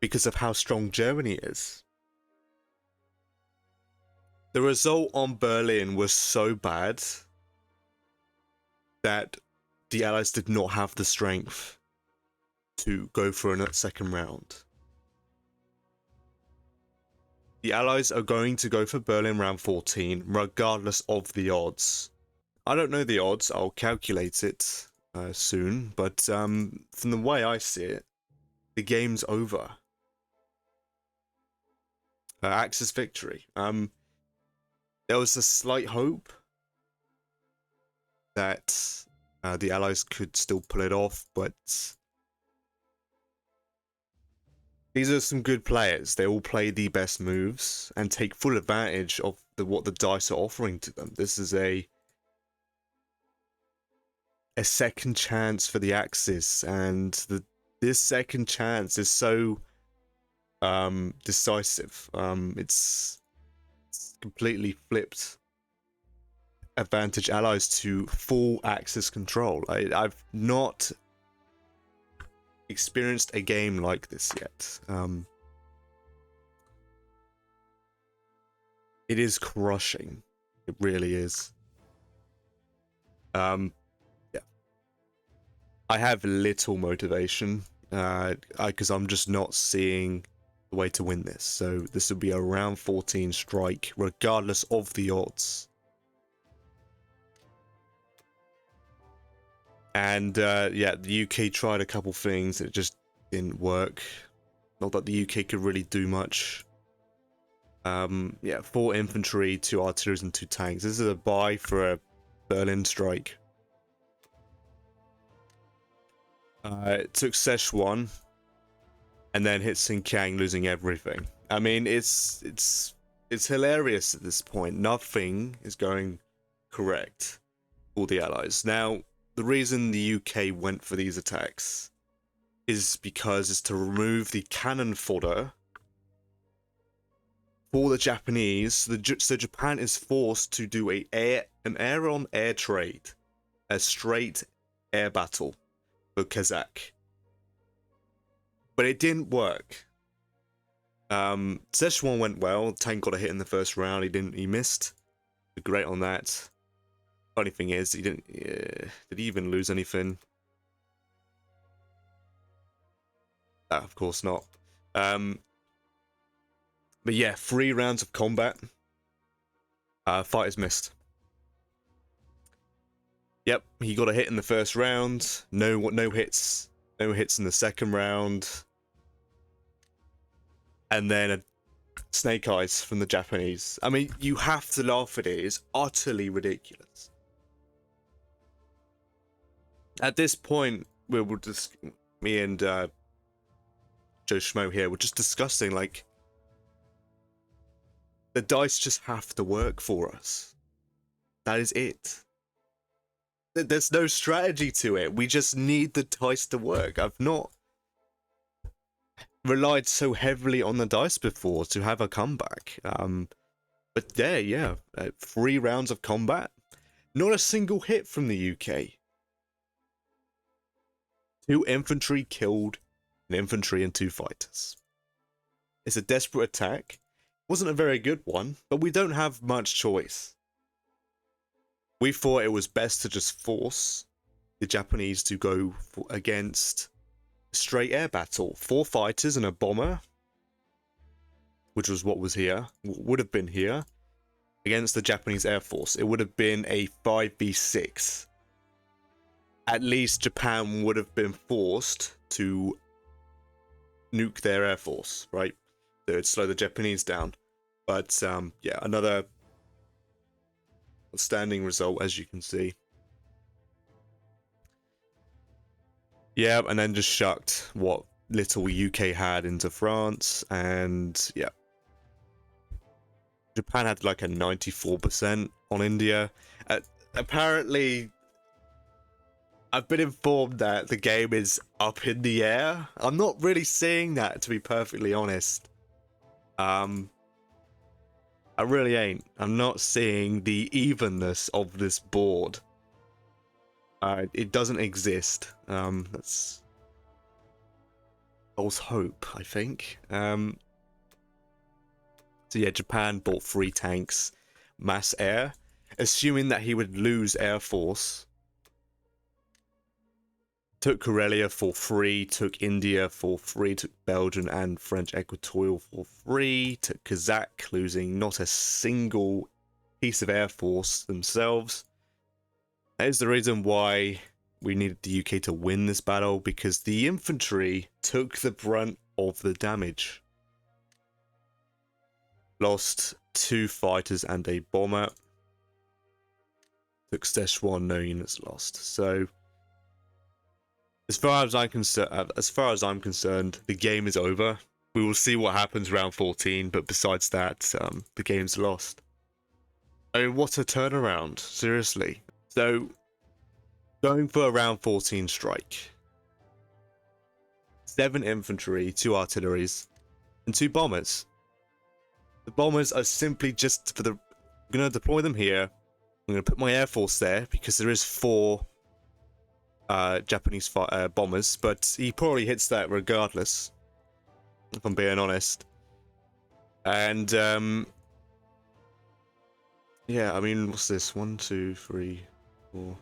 Speaker 1: because of how strong Germany is. The result on Berlin was so bad that the Allies did not have the strength to go for a second round. The Allies are going to go for Berlin round 14, regardless of the odds. I don't know the odds, I'll calculate it soon, but from the way I see it, the game's over. Axis victory. There was a slight hope that the Allies could still pull it off, but these are some good players. They all play the best moves and take full advantage of what the dice are offering to them. This is a second chance for the Axis, and this second chance is so decisive. It's completely flipped advantage Allies to full Axis control. I've not experienced a game like this yet. It is crushing. It really is. Yeah. I have little motivation, because I'm just not seeing the way to win this. So this will be a round 14 strike, regardless of the odds. And yeah, the UK tried a couple things, it just didn't work. Not that the UK could really do much. Yeah, 4 infantry, 2 artillery, and 2 tanks. This is a buy for a Berlin strike. It took Szechuan, and then hit Xinjiang, losing everything. I mean, it's hilarious at this point. Nothing is going correct for the Allies. Now, the reason the UK went for these attacks is because it's to remove the cannon fodder for the Japanese. So Japan is forced to do an air-on-air trade, a straight air battle for Kazakh. But it didn't work. Szechuan went well. Tank got a hit in the first round. He missed. Great on that. Funny thing is, he didn't. Did he even lose anything? Of course not. But yeah, 3 rounds of combat. Fighters missed. Yep, he got a hit in the first round. No hits. No hits in the second round. And then a snake eyes from the Japanese. I mean, you have to laugh at it. It's utterly ridiculous. At this point, we were just me and Joe Schmo here were just discussing, like, the dice just have to work for us. That is it. There's no strategy to it. We just need the dice to work. I've not relied so heavily on the dice before to have a comeback. But there, yeah, 3 rounds of combat. Not a single hit from the UK. 2 infantry killed, an infantry and 2 fighters. It's a desperate attack. Wasn't a very good one, but we don't have much choice. We thought it was best to just force the Japanese to go against a straight air battle. 4 fighters and a bomber, which was what was here, would have been here, against the Japanese Air Force. It would have been a 5v6. At least Japan would have been forced to nuke their Air Force, right? So it'd slow the Japanese down. But yeah, another outstanding result, as you can see. Yeah, and then just shucked what little UK had into France, and yeah. Japan had like a 94% on India. Apparently, I've been informed that the game is up in the air. I'm not really seeing that, to be perfectly honest. I really ain't. I'm not seeing the evenness of this board. It doesn't exist. That's false hope, I think. So yeah, Japan bought 3 tanks, mass air, assuming that he would lose Air Force. Took Karelia for free, took India for free, took Belgian and French Equatorial for free, took Kazakh, losing not a single piece of Air Force themselves. That is the reason why we needed the UK to win this battle, because the infantry took the brunt of the damage. Lost 2 fighters and a bomber. Took Szechuan, no units lost. So As far as I'm concerned, the game is over. We will see what happens round 14, but besides that, the game's lost. I mean, what a turnaround, seriously. So, going for a round 14 strike. 7 infantry, 2 artilleries, and 2 bombers. The bombers are simply just for the... I'm going to deploy them here. I'm going to put my air force there, because there is 4... Japanese bombers, but he probably hits that regardless, if I'm being honest. And yeah, I mean, what's this? 1, 2, 3, 4,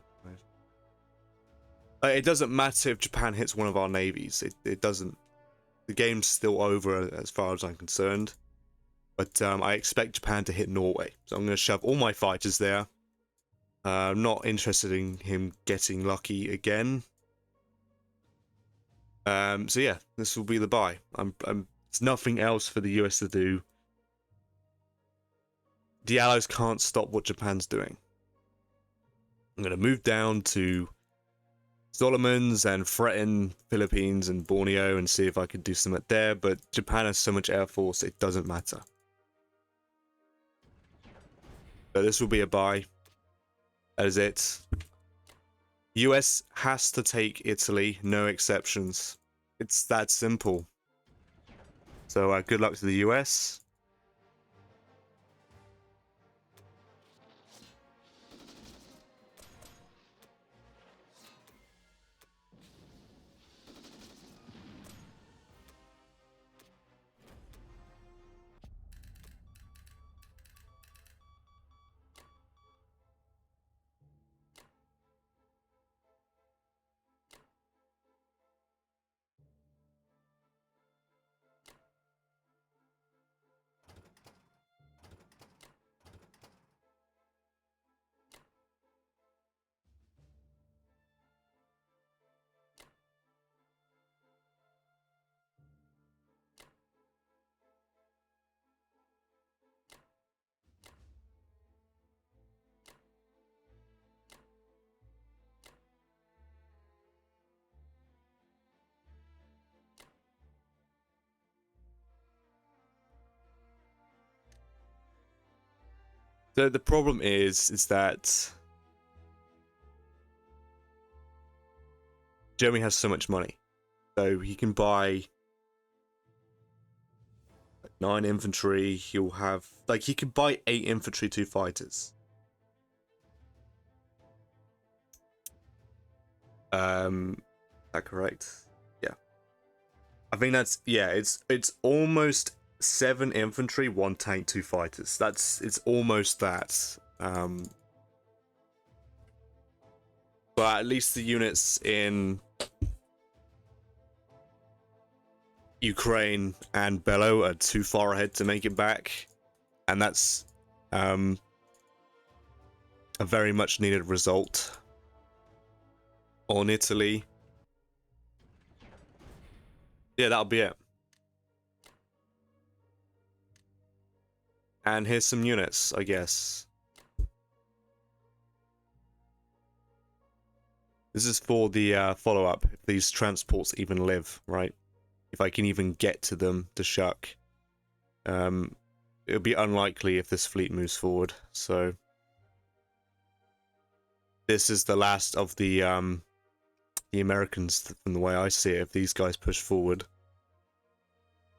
Speaker 1: 5. It doesn't matter if Japan hits one of our navies. It doesn't. The game's still over as far as I'm concerned. But I expect Japan to hit Norway, so I'm going to shove all my fighters there. I'm not interested in him getting lucky again. So yeah, this will be the buy. There's nothing else for the US to do. The Allies can't stop what Japan's doing. I'm going to move down to Solomons and threaten Philippines and Borneo and see if I can do something there, but Japan has so much air force, it doesn't matter. So this will be a buy. That is it. US has to take Italy, no exceptions. It's that simple. So good luck to the US. The problem is that Germany has so much money. So he can buy 9 infantry, he'll have, like, he could buy 8 infantry, 2 fighters. Is that correct? Yeah. I think that's, yeah, it's almost 7 infantry, 1 tank, 2 fighters. It's almost that. But at least the units in Ukraine and Bello are too far ahead to make it back, and that's a very much needed result. On Italy, yeah, that'll be it. And here's some units, I guess. This is for the follow-up, if these transports even live, right? If I can even get to them to shuck. It'll be unlikely if this fleet moves forward, so... This is the last of the Americans, from the way I see it, if these guys push forward.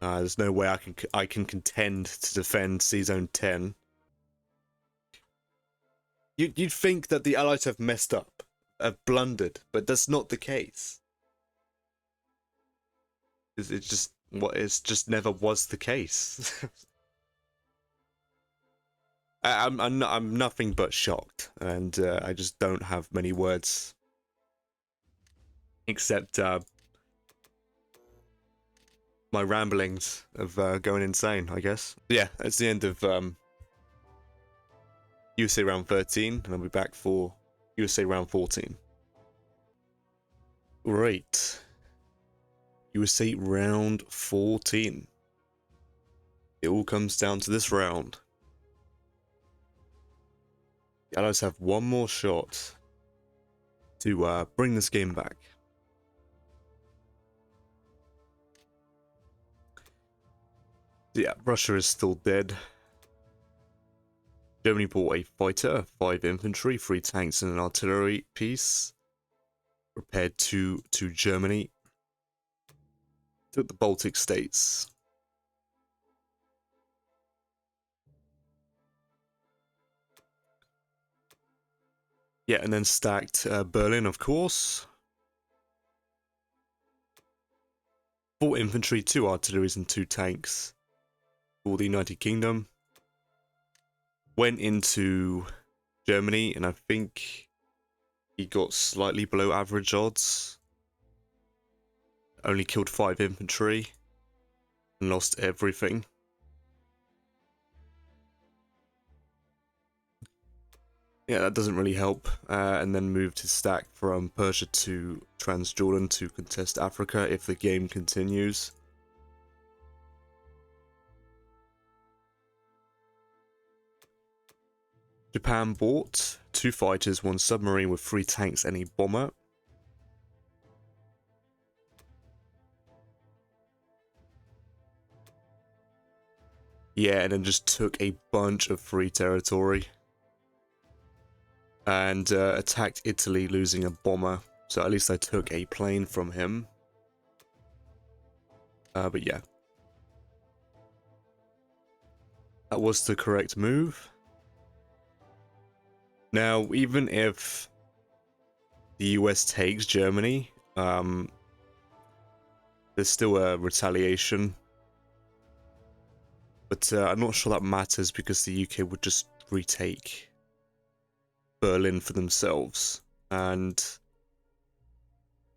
Speaker 1: There's no way I can contend to defend C-Zone 10. You'd think that the Allies have messed up, have blundered, but that's not the case. It's just never was the case. I'm nothing but shocked, and I just don't have many words, except my ramblings of going insane, I guess. Yeah, that's the end of USA round 13, and I'll be back for USA round 14. Great. USA round 14. It all comes down to this round. The Allies have one more shot to bring this game back. Yeah, Russia is still dead. Germany bought a fighter, 5 infantry, 3 tanks, and an artillery piece. Repaired to Germany. Took the Baltic states. Yeah, and then stacked Berlin, of course. 4 infantry, 2 artilleries, and 2 tanks for the United Kingdom. Went into Germany, and I think he got slightly below average odds. Only killed 5 infantry and lost everything. Yeah, that doesn't really help. And then moved his stack from Persia to Transjordan to contest Africa if the game continues. Japan bought 2 fighters, 1 submarine with 3 tanks and a bomber. Yeah, and then just took a bunch of free territory. And attacked Italy, losing a bomber. So at least I took a plane from him. But yeah. That was the correct move. Now, even if the US takes Germany, there's still a retaliation. But I'm not sure that matters because the UK would just retake Berlin for themselves. And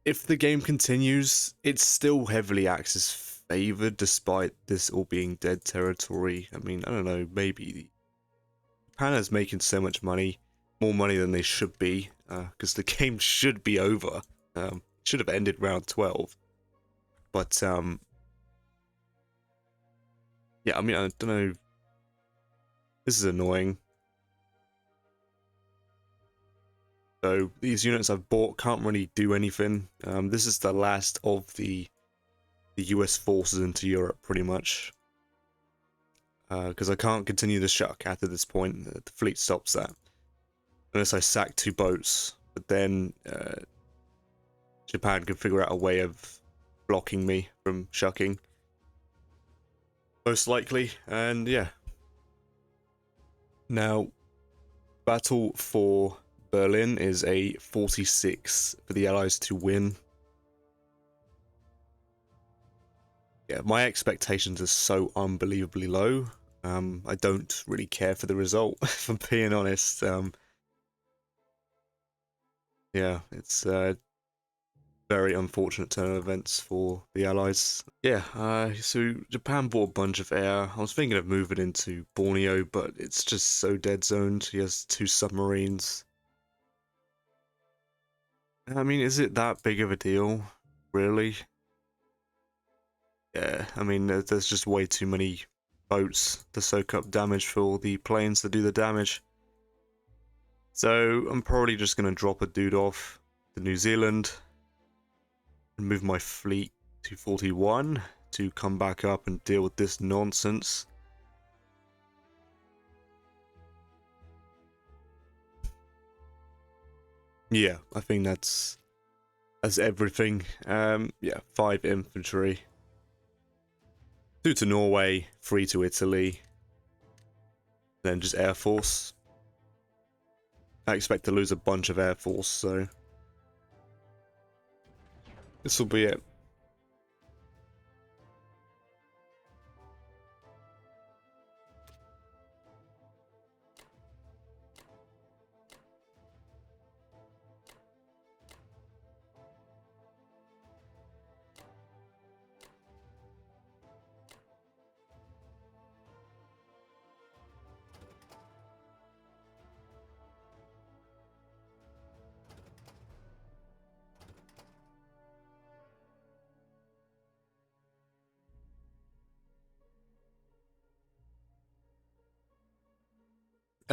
Speaker 1: if the game continues, it's still heavily Axis favored despite this all being dead territory. I mean, I don't know, maybe Japan is making so much money, more money than they should be, because the game should be over. Should have ended round 12. But yeah, I mean, I don't know. This is annoying. So these units I've bought can't really do anything. This is the last of the US forces into Europe, pretty much. because I can't continue the shuck after this point. The fleet stops that unless I sack 2 boats. But then Japan can figure out a way of blocking me from shucking, most likely. And yeah, now battle for Berlin is a 46 for the Allies to win. Yeah, my expectations are so unbelievably low. I don't really care for the result, if I'm being honest. Yeah, it's a very unfortunate turn of events for the Allies. Yeah, so Japan bought a bunch of air. I was thinking of moving into Borneo, but it's just so dead zoned. He has 2 submarines. I mean, is it that big of a deal? Really? Yeah, I mean, there's just way too many boats to soak up damage for the planes to do the damage. So I'm probably just going to drop a dude off to New Zealand and move my fleet to 41 to come back up and deal with this nonsense. Yeah, I think that's everything. Yeah, 5 infantry. 2 to Norway, 3 to Italy. Then just Air Force. I expect to lose a bunch of Air Force, so this will be it.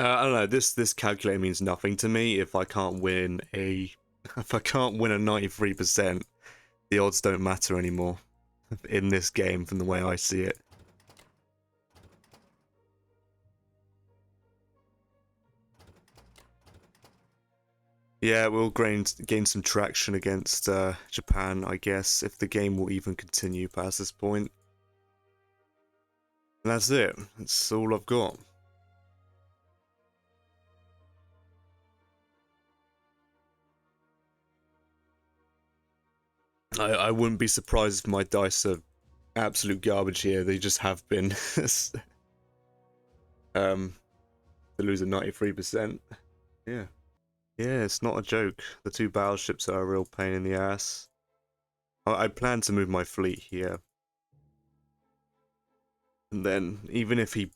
Speaker 1: I don't know. This calculator means nothing to me if I can't win a 93%. The odds don't matter anymore in this game, from the way I see it. Yeah, we'll gain some traction against Japan, I guess, if the game will even continue past this point. And that's it. That's all I've got. I wouldn't be surprised if my dice are absolute garbage here. They just have been. To lose a 93%. Yeah. Yeah, it's not a joke. The 2 battleships are a real pain in the ass. I plan to move my fleet here. And then, even if he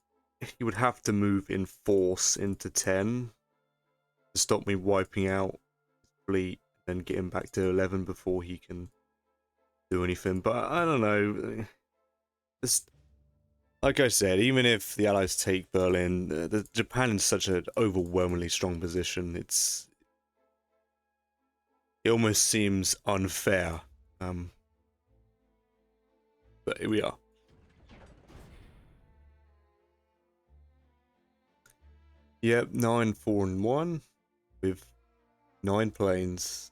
Speaker 1: would have to move in force into 10 to stop me wiping out his fleet and getting back to 11 before he can do anything. But I don't know. Just like I said, even if the Allies take Berlin, Japan is such an overwhelmingly strong position. It almost seems unfair. But here we are. Yep, 9, 4, and 1 with 9 planes.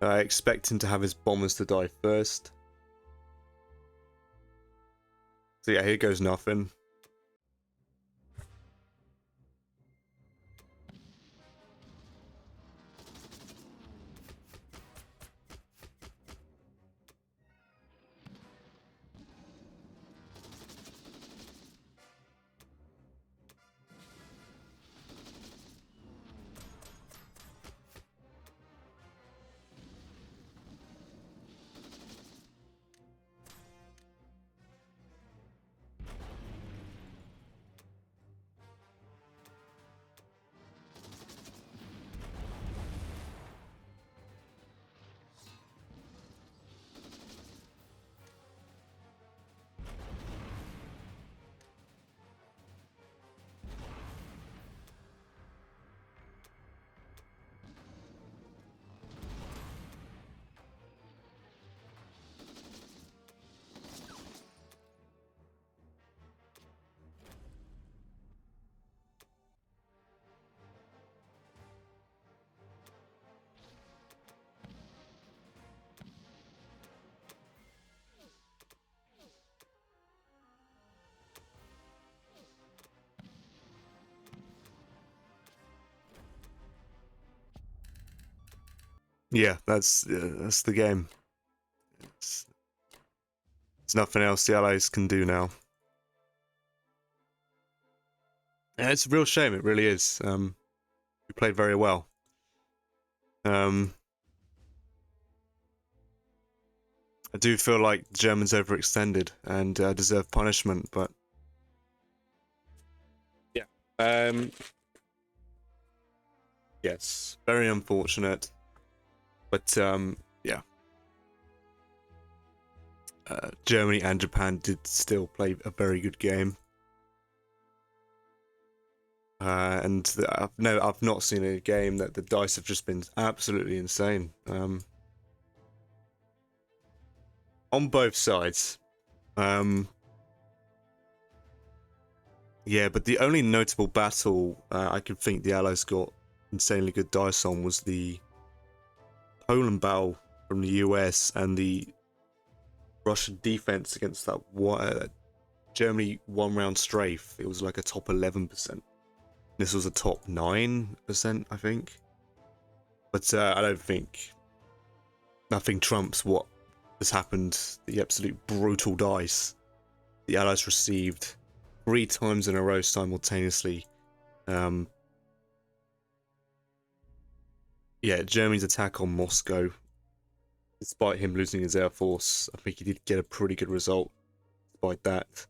Speaker 1: I expect him to have his bombers to die first. So yeah, here goes nothing. Yeah, that's the game. It's, there's nothing else the Allies can do now. Yeah, it's a real shame. It really is. We played very well. I do feel like the Germans overextended and deserve punishment, but yeah. Yes, very unfortunate. But yeah. Germany and Japan did still play a very good game. And I've not seen a game that the dice have just been absolutely insane. On both sides. Yeah, but the only notable battle I can think the Allies got insanely good dice on was the Poland battle from the US and the Russian defense against that Germany one-round strafe. It was like a top 11%. This was a top 9%, I think. But I don't think nothing trumps what has happened. The absolute brutal dice the Allies received 3 times in a row simultaneously. Yeah, Germany's attack on Moscow, despite him losing his air force, I think he did get a pretty good result despite that.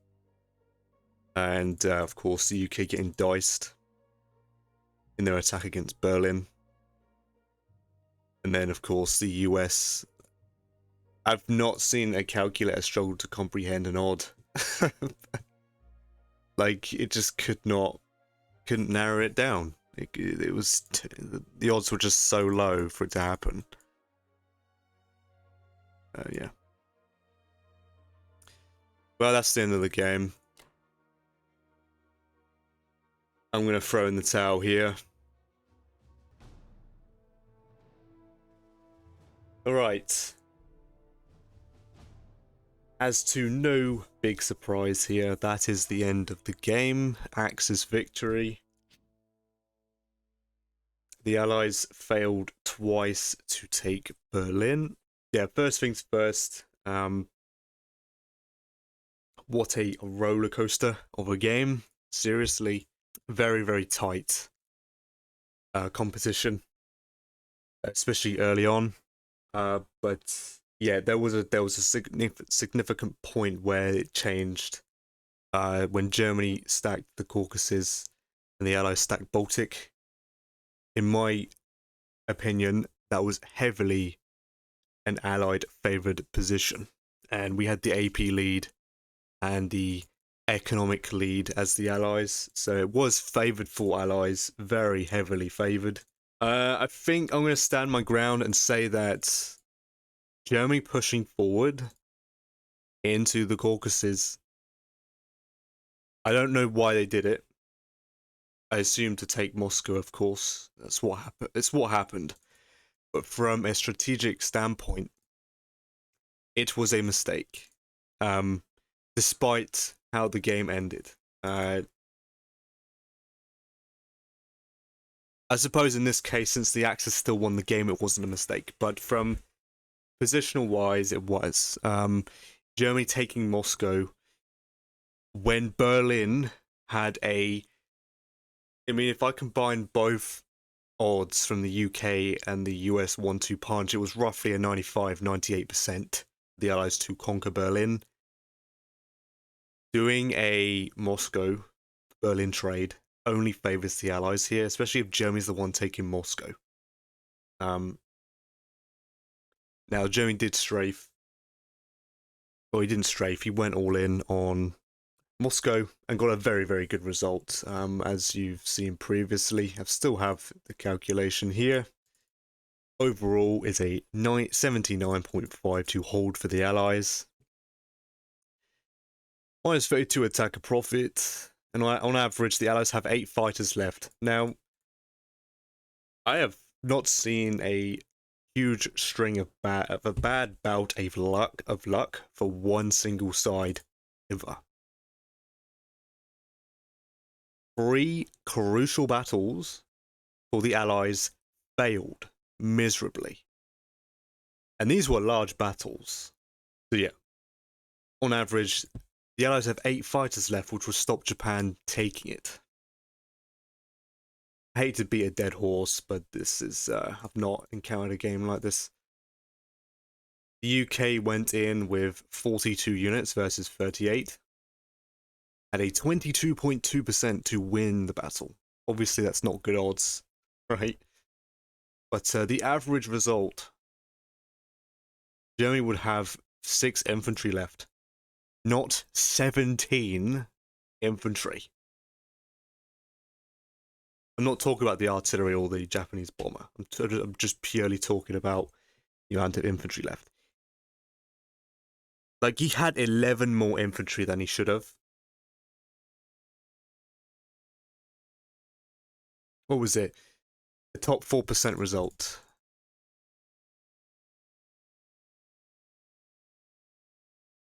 Speaker 1: And of course, the UK getting diced in their attack against Berlin. And then, of course, the US. I've not seen a calculator struggle to comprehend an odd. Like, it just couldn't narrow it down. It was the odds were just so low for it to happen. Yeah. Well, that's the end of the game. I'm gonna throw in the towel here. Alright. As to no big surprise here, that is the end of the game. Axis victory. The Allies failed twice to take Berlin. Yeah, first things first. What a roller coaster of a game. Seriously, very, very tight competition, especially early on. But yeah, there was a significant point where it changed when Germany stacked the Caucasus and the Allies stacked Baltic. In my opinion, that was heavily an Allied favoured position, and we had the AP lead and the economic lead as the Allies, so it was favoured for Allies, very heavily favoured. I think I'm going to stand my ground and say that Germany pushing forward into the Caucasus, I don't know why they did it. I assume to take Moscow, of course. That's what happened. It's what happened. But from a strategic standpoint, it was a mistake. Despite how the game ended. I suppose in this case, since the Axis still won the game, it wasn't a mistake. But from positional wise, it was. Germany taking Moscow when Berlin had a. I mean, if I combine both odds from the UK and the US 1-2 punch, it was roughly a 95-98% the Allies to conquer Berlin. Doing a Moscow Berlin trade only favors the Allies here, especially if Germany's the one taking Moscow. Now Germany did strafe, or he didn't strafe. He went all in on Moscow and got a very, very good result, as you've seen previously. I still have the calculation here. Overall is a 79.5 to hold for the Allies. Minus 32 attacker profit, and on average, the Allies have 8 fighters left. Now, I have not seen a huge string of a bad bout of luck for one single side ever. 3 crucial battles for the Allies failed miserably. And these were large battles. So yeah, on average, the Allies have 8 fighters left, which will stop Japan taking it. I hate to beat a dead horse, but this is, I've not encountered a game like this. The UK went in with 42 units versus 38, at a 22.2% to win the battle. Obviously, that's not good odds, right? But the average result, Germany would have 6 infantry left, not 17 infantry. I'm not talking about the artillery or the Japanese bomber. I'm just purely talking about the amount of infantry left. Like, he had 11 more infantry than he should have. What was it? The top 4% result.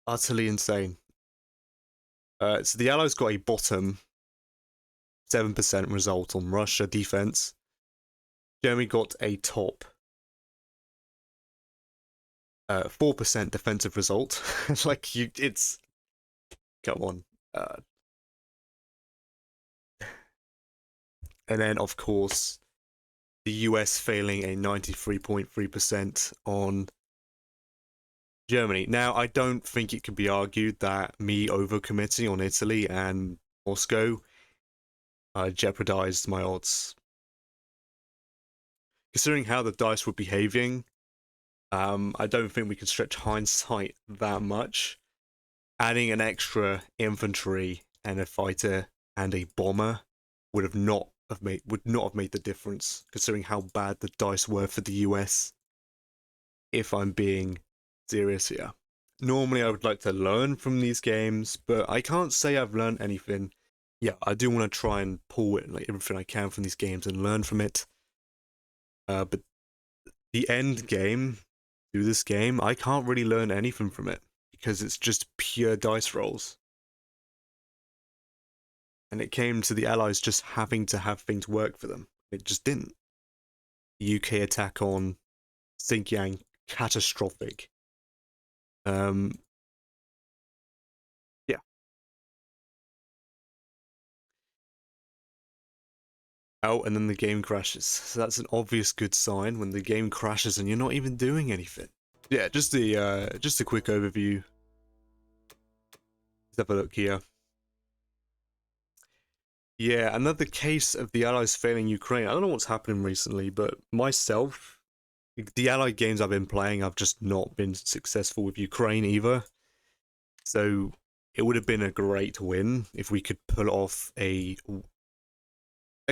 Speaker 1: Utterly insane. So the Allies got a bottom 7% result on Russia defense. Germany got a top 4% defensive result. Like, it's... Come on. And then, of course, the US failing a 93.3% on Germany. Now, I don't think it could be argued that me overcommitting on Italy and Moscow jeopardized my odds. Considering how the dice were behaving, I don't think we can stretch hindsight that much. Adding an extra infantry and a fighter and a bomber would not have made the difference, considering how bad the dice were for the US. If I'm being serious here. Normally I would like to learn from these games, but I can't say I've learned anything. Yeah, I do want to try and pull it, like, everything I can from these games and learn from it. But the end game, through this game, I can't really learn anything from it, because it's just pure dice rolls. And it came to the Allies just having to have things work for them. It just didn't. The UK attack on Xinjiang, catastrophic. Yeah. Out, and then the game crashes. So that's an obvious good sign when the game crashes and you're not even doing anything. Yeah, just a quick overview. Let's have a look here. Yeah, another case of the Allies failing Ukraine. I don't know what's happening recently, but myself, the Allied games I've been playing, I've just not been successful with Ukraine either. So it would have been a great win if we could pull off a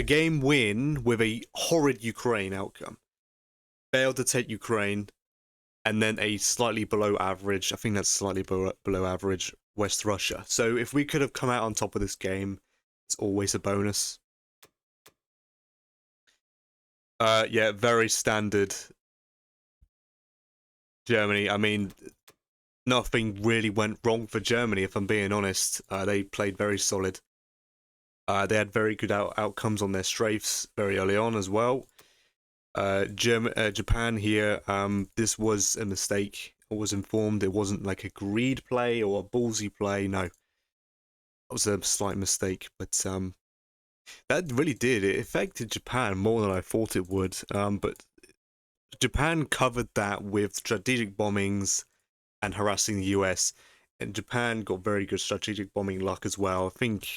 Speaker 1: game win with a horrid Ukraine outcome. Failed to take Ukraine, and then a slightly below average, I think that's slightly below average, West Russia. So if we could have come out on top of this game, it's always a bonus. Yeah, very standard Germany. I mean, nothing really went wrong for Germany, if I'm being honest. They played very solid. They had very good outcomes on their strafes very early on as well. Japan here, this was a mistake. I was informed it wasn't like a greed play or a ballsy play. No, it was a slight mistake, but that really did. It affected Japan more than I thought it would. But Japan covered that with strategic bombings and harassing the US, and Japan got very good strategic bombing luck as well. I think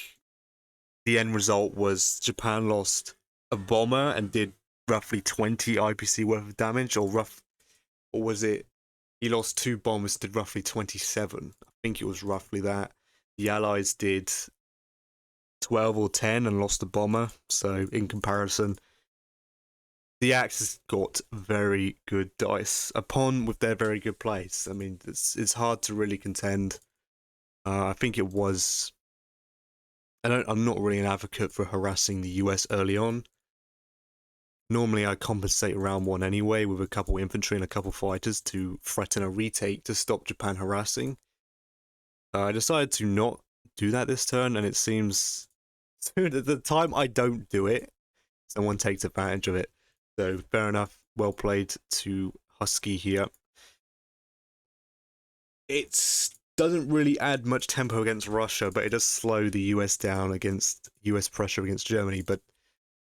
Speaker 1: the end result was Japan lost a bomber and did roughly 20 IPC worth of damage, or was it he lost 2 bombers, did roughly 27. I think it was roughly that. The Allies did 12 or 10 and lost a bomber, so in comparison, the Axis got very good dice upon with their very good plays. I mean, it's hard to really contend. I think it was... I'm not really an advocate for harassing the US early on. Normally I compensate round 1 anyway with a couple infantry and a couple fighters to threaten a retake to stop Japan harassing. I decided to not do that this turn, and it seems at the time I don't do it, someone takes advantage of it. So fair enough, well played to Husky here. it doesn't really add much tempo against Russia, but it does slow the US down against US pressure against Germany. But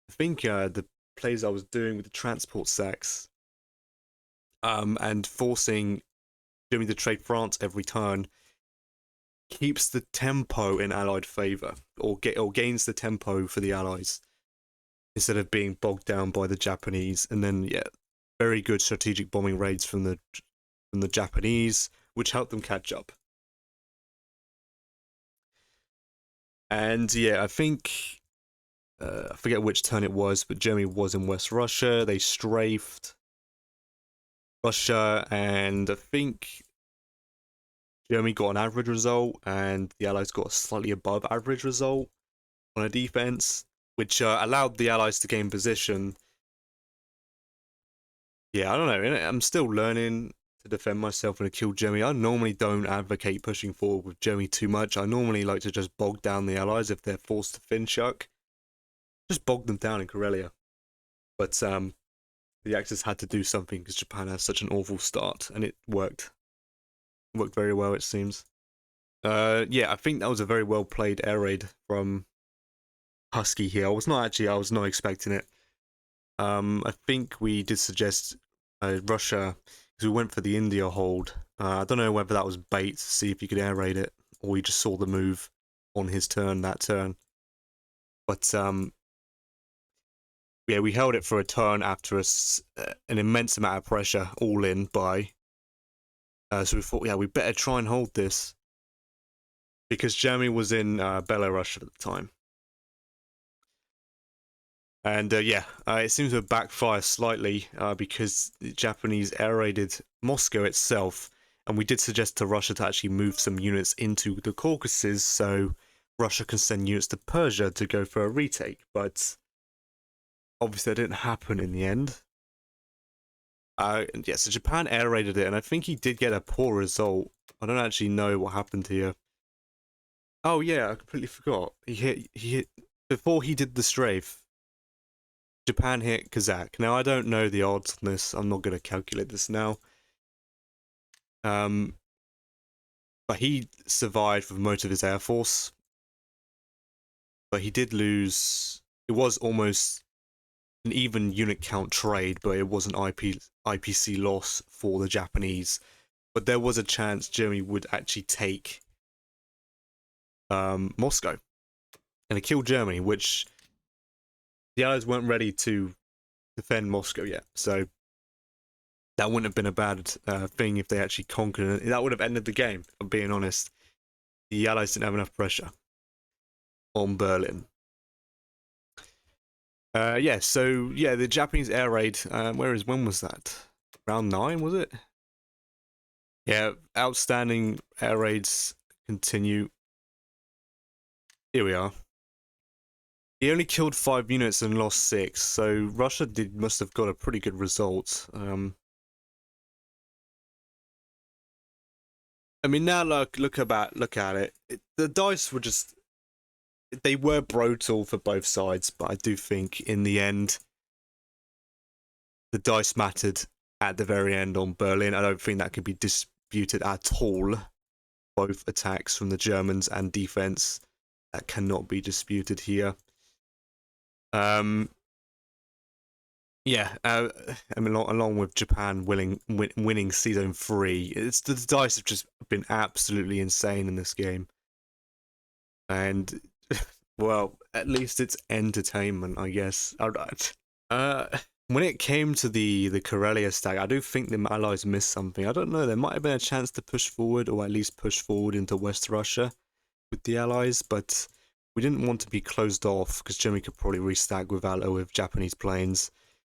Speaker 1: I think the plays I was doing with the transport sacks, and forcing Germany to trade France every turn keeps the tempo in Allied favour, or gains the tempo for the Allies instead of being bogged down by the Japanese. And then very good strategic bombing raids from the Japanese, which helped them catch up. And I think I forget which turn it was, but Germany was in West Russia. They strafed Russia, and I think Germany got an average result, and the Allies got a slightly above average result on a defense, which allowed the Allies to gain position. Yeah, I don't know. I'm still learning to defend myself and to kill Germany. I normally don't advocate pushing forward with Germany too much. I normally like to just bog down the Allies if they're forced to Finchuck. Just bog them down in Karelia. But the Axis had to do something because Japan has such an awful start, and it worked. It worked very well, it seems. I think that was a very well played air raid from Husky here. I was not expecting it. I think we did suggest Russia, because we went for the India hold. I don't know whether that was bait to see if he could air raid it, or we just saw the move on his turn, that turn. But we held it for a turn after an immense amount of pressure, all in by. So we thought, we better try and hold this, because Germany was in Belarus at the time. And it seems to backfire slightly because the Japanese air raided Moscow itself, and we did suggest to Russia to actually move some units into the Caucasus so Russia can send units to Persia to go for a retake. But obviously that didn't happen in the end. So Japan air raided it, and I think he did get a poor result. I don't actually know what happened here. Oh yeah, I completely forgot. He hit before he did the strafe. Japan hit Kazakh. Now, I don't know the odds on this. I'm not going to calculate this now. But he survived with most of his air force. But he did lose. It was almost an even unit count trade, but it was an IPC loss for the Japanese. But there was a chance Germany would actually take Moscow. And it killed Germany, which the Allies weren't ready to defend Moscow yet. So that wouldn't have been a bad thing if they actually conquered it. That would have ended the game, if I'm being honest. The Allies didn't have enough pressure on Berlin. The Japanese air raid, when was that? Round 9, was it? Yeah, outstanding air raids continue. Here we are. He only killed 5 units and lost 6, so Russia must have got a pretty good result. I mean, now look at it. The dice were they were brutal for both sides, but I do think in the end the dice mattered at the very end on Berlin. I don't think that could be disputed at all. Both attacks from the Germans and defense, that cannot be disputed here. I mean, along with Japan winning Season 3, the dice have just been absolutely insane in this game. And, well, at least it's entertainment, I guess. When it came to the Karelia stack, I do think the Allies missed something. I don't know, there might have been a chance to push forward, or at least push forward into West Russia with the Allies, but we didn't want to be closed off, because Germany could probably restack with Japanese planes.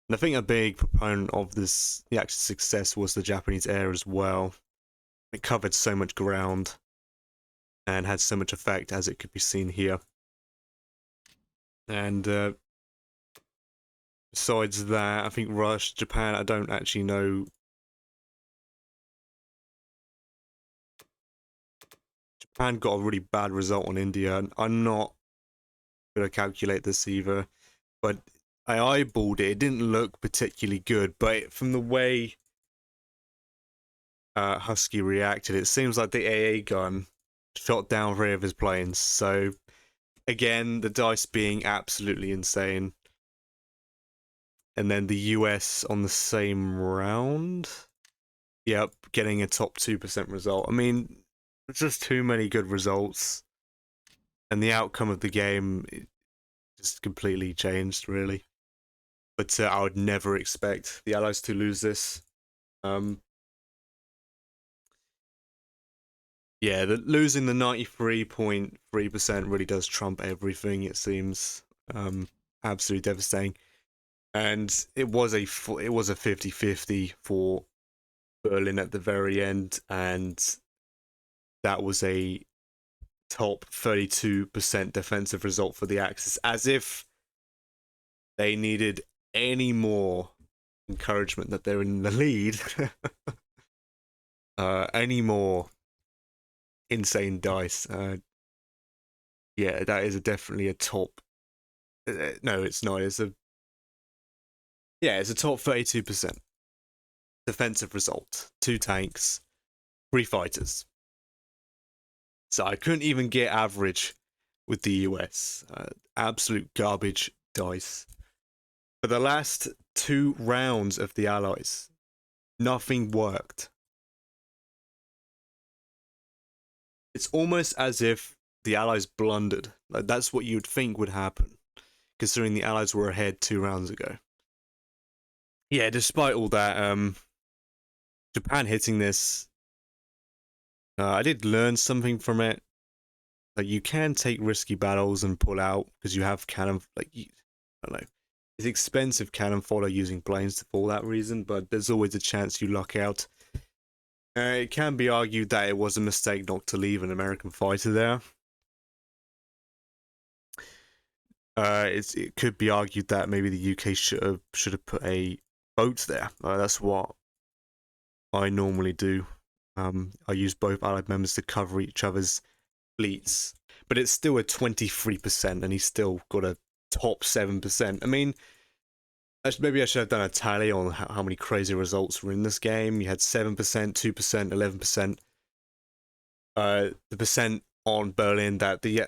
Speaker 1: And I think a big proponent of the Axis success was the Japanese air as well. It covered so much ground and had so much effect, as it could be seen here. And besides that, I think Japan, I don't actually know. Japan got a really bad result on India. I'm not going to calculate this either, but I eyeballed it. It didn't look particularly good, but from the way Husky reacted. It seems like the AA gun shot down 3 of his planes. So again, the dice being absolutely insane. And then the US on the same round. Yep, getting a top 2% result. I mean, it's just too many good results. And the outcome of the game just completely changed, really. But I would never expect the Allies to lose this. Yeah, losing the 93.3% really does trump everything, it seems. Absolutely devastating. And it was a 50-50 for Berlin at the very end, and that was a top 32% defensive result for the Axis, as if they needed any more encouragement that they're in the lead. Any more insane dice. Yeah, that is definitely a top. No, it's not. It's a top 32% defensive result. 2 tanks, 3 fighters. So I couldn't even get average with the US. Absolute garbage dice. For the last 2 rounds of the Allies, nothing worked. It's almost as if the Allies blundered. Like, that's what you'd think would happen, considering the Allies were ahead 2 rounds ago. Yeah, despite all that, Japan hitting this, I did learn something from it. Like, you can take risky battles and pull out because you have cannon. Like, I don't know, it's expensive cannon fodder using planes for that reason, but there's always a chance you luck out. It can be argued that it was a mistake not to leave an American fighter there. It could be argued that maybe the UK should have put a boat there. That's what I normally do. I use both Allied members to cover each other's fleets, but it's still a 23%, and he's still got a top 7%. I mean, maybe I should have done a tally on how many crazy results were in this game. You had 7%, 2%, 11%. The percent on Berlin that the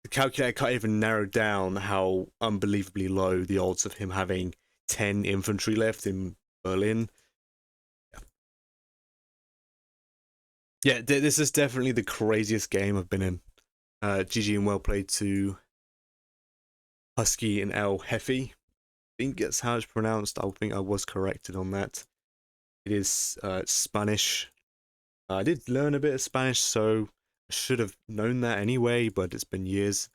Speaker 1: calculator can't even narrow down how unbelievably low the odds of him having 10 infantry left in Berlin. Yeah, this is definitely the craziest game I've been in. GG and well played to Husky and El Jefe. I think that's how it's pronounced. I think I was corrected on that. It is Spanish. I did learn a bit of Spanish, so I should have known that anyway, but it's been years.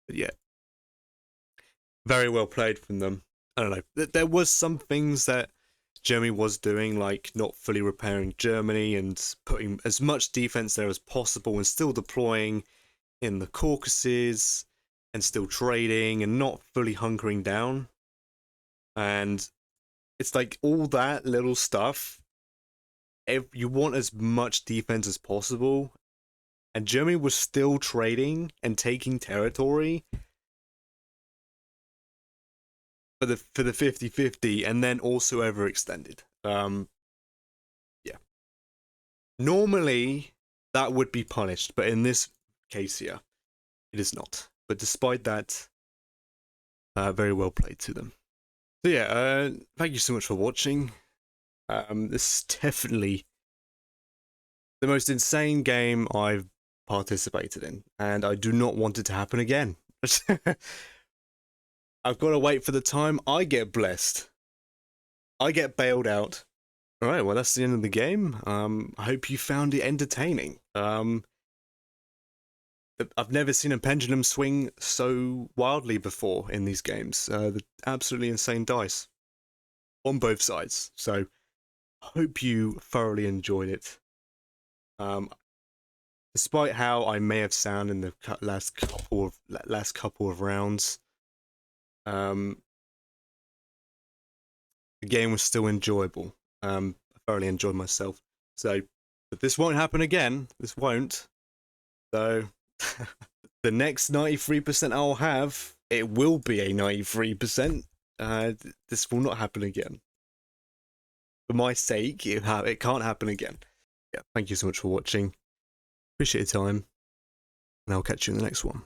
Speaker 1: But yeah, very well played from them. I don't know. There was some things that Germany was doing, like not fully repairing Germany and putting as much defense there as possible and still deploying in the Caucasus and still trading and not fully hunkering down. And it's like all that little stuff. You want as much defense as possible, and Germany was still trading and taking territory for the 50-50, and then also overextended. Yeah. Normally that would be punished, but in this case here, it is not. But despite that, very well played to them. So yeah, thank you so much for watching. This is definitely the most insane game I've participated in, and I do not want it to happen again. I've got to wait for the time I get blessed. I get bailed out. Alright, well that's the end of the game. I hope you found it entertaining. I've never seen a pendulum swing so wildly before in these games. The absolutely insane dice on both sides. So, hope you thoroughly enjoyed it. Despite how I may have sounded in the last couple of rounds, the game was still enjoyable. I thoroughly enjoyed myself. So, but this won't happen again. This won't. So, the next 93% I'll have, it will be a 93%. This will not happen again. for my sake, it can't happen again. Yeah, thank you so much for watching. Appreciate your time, and I'll catch you in the next one.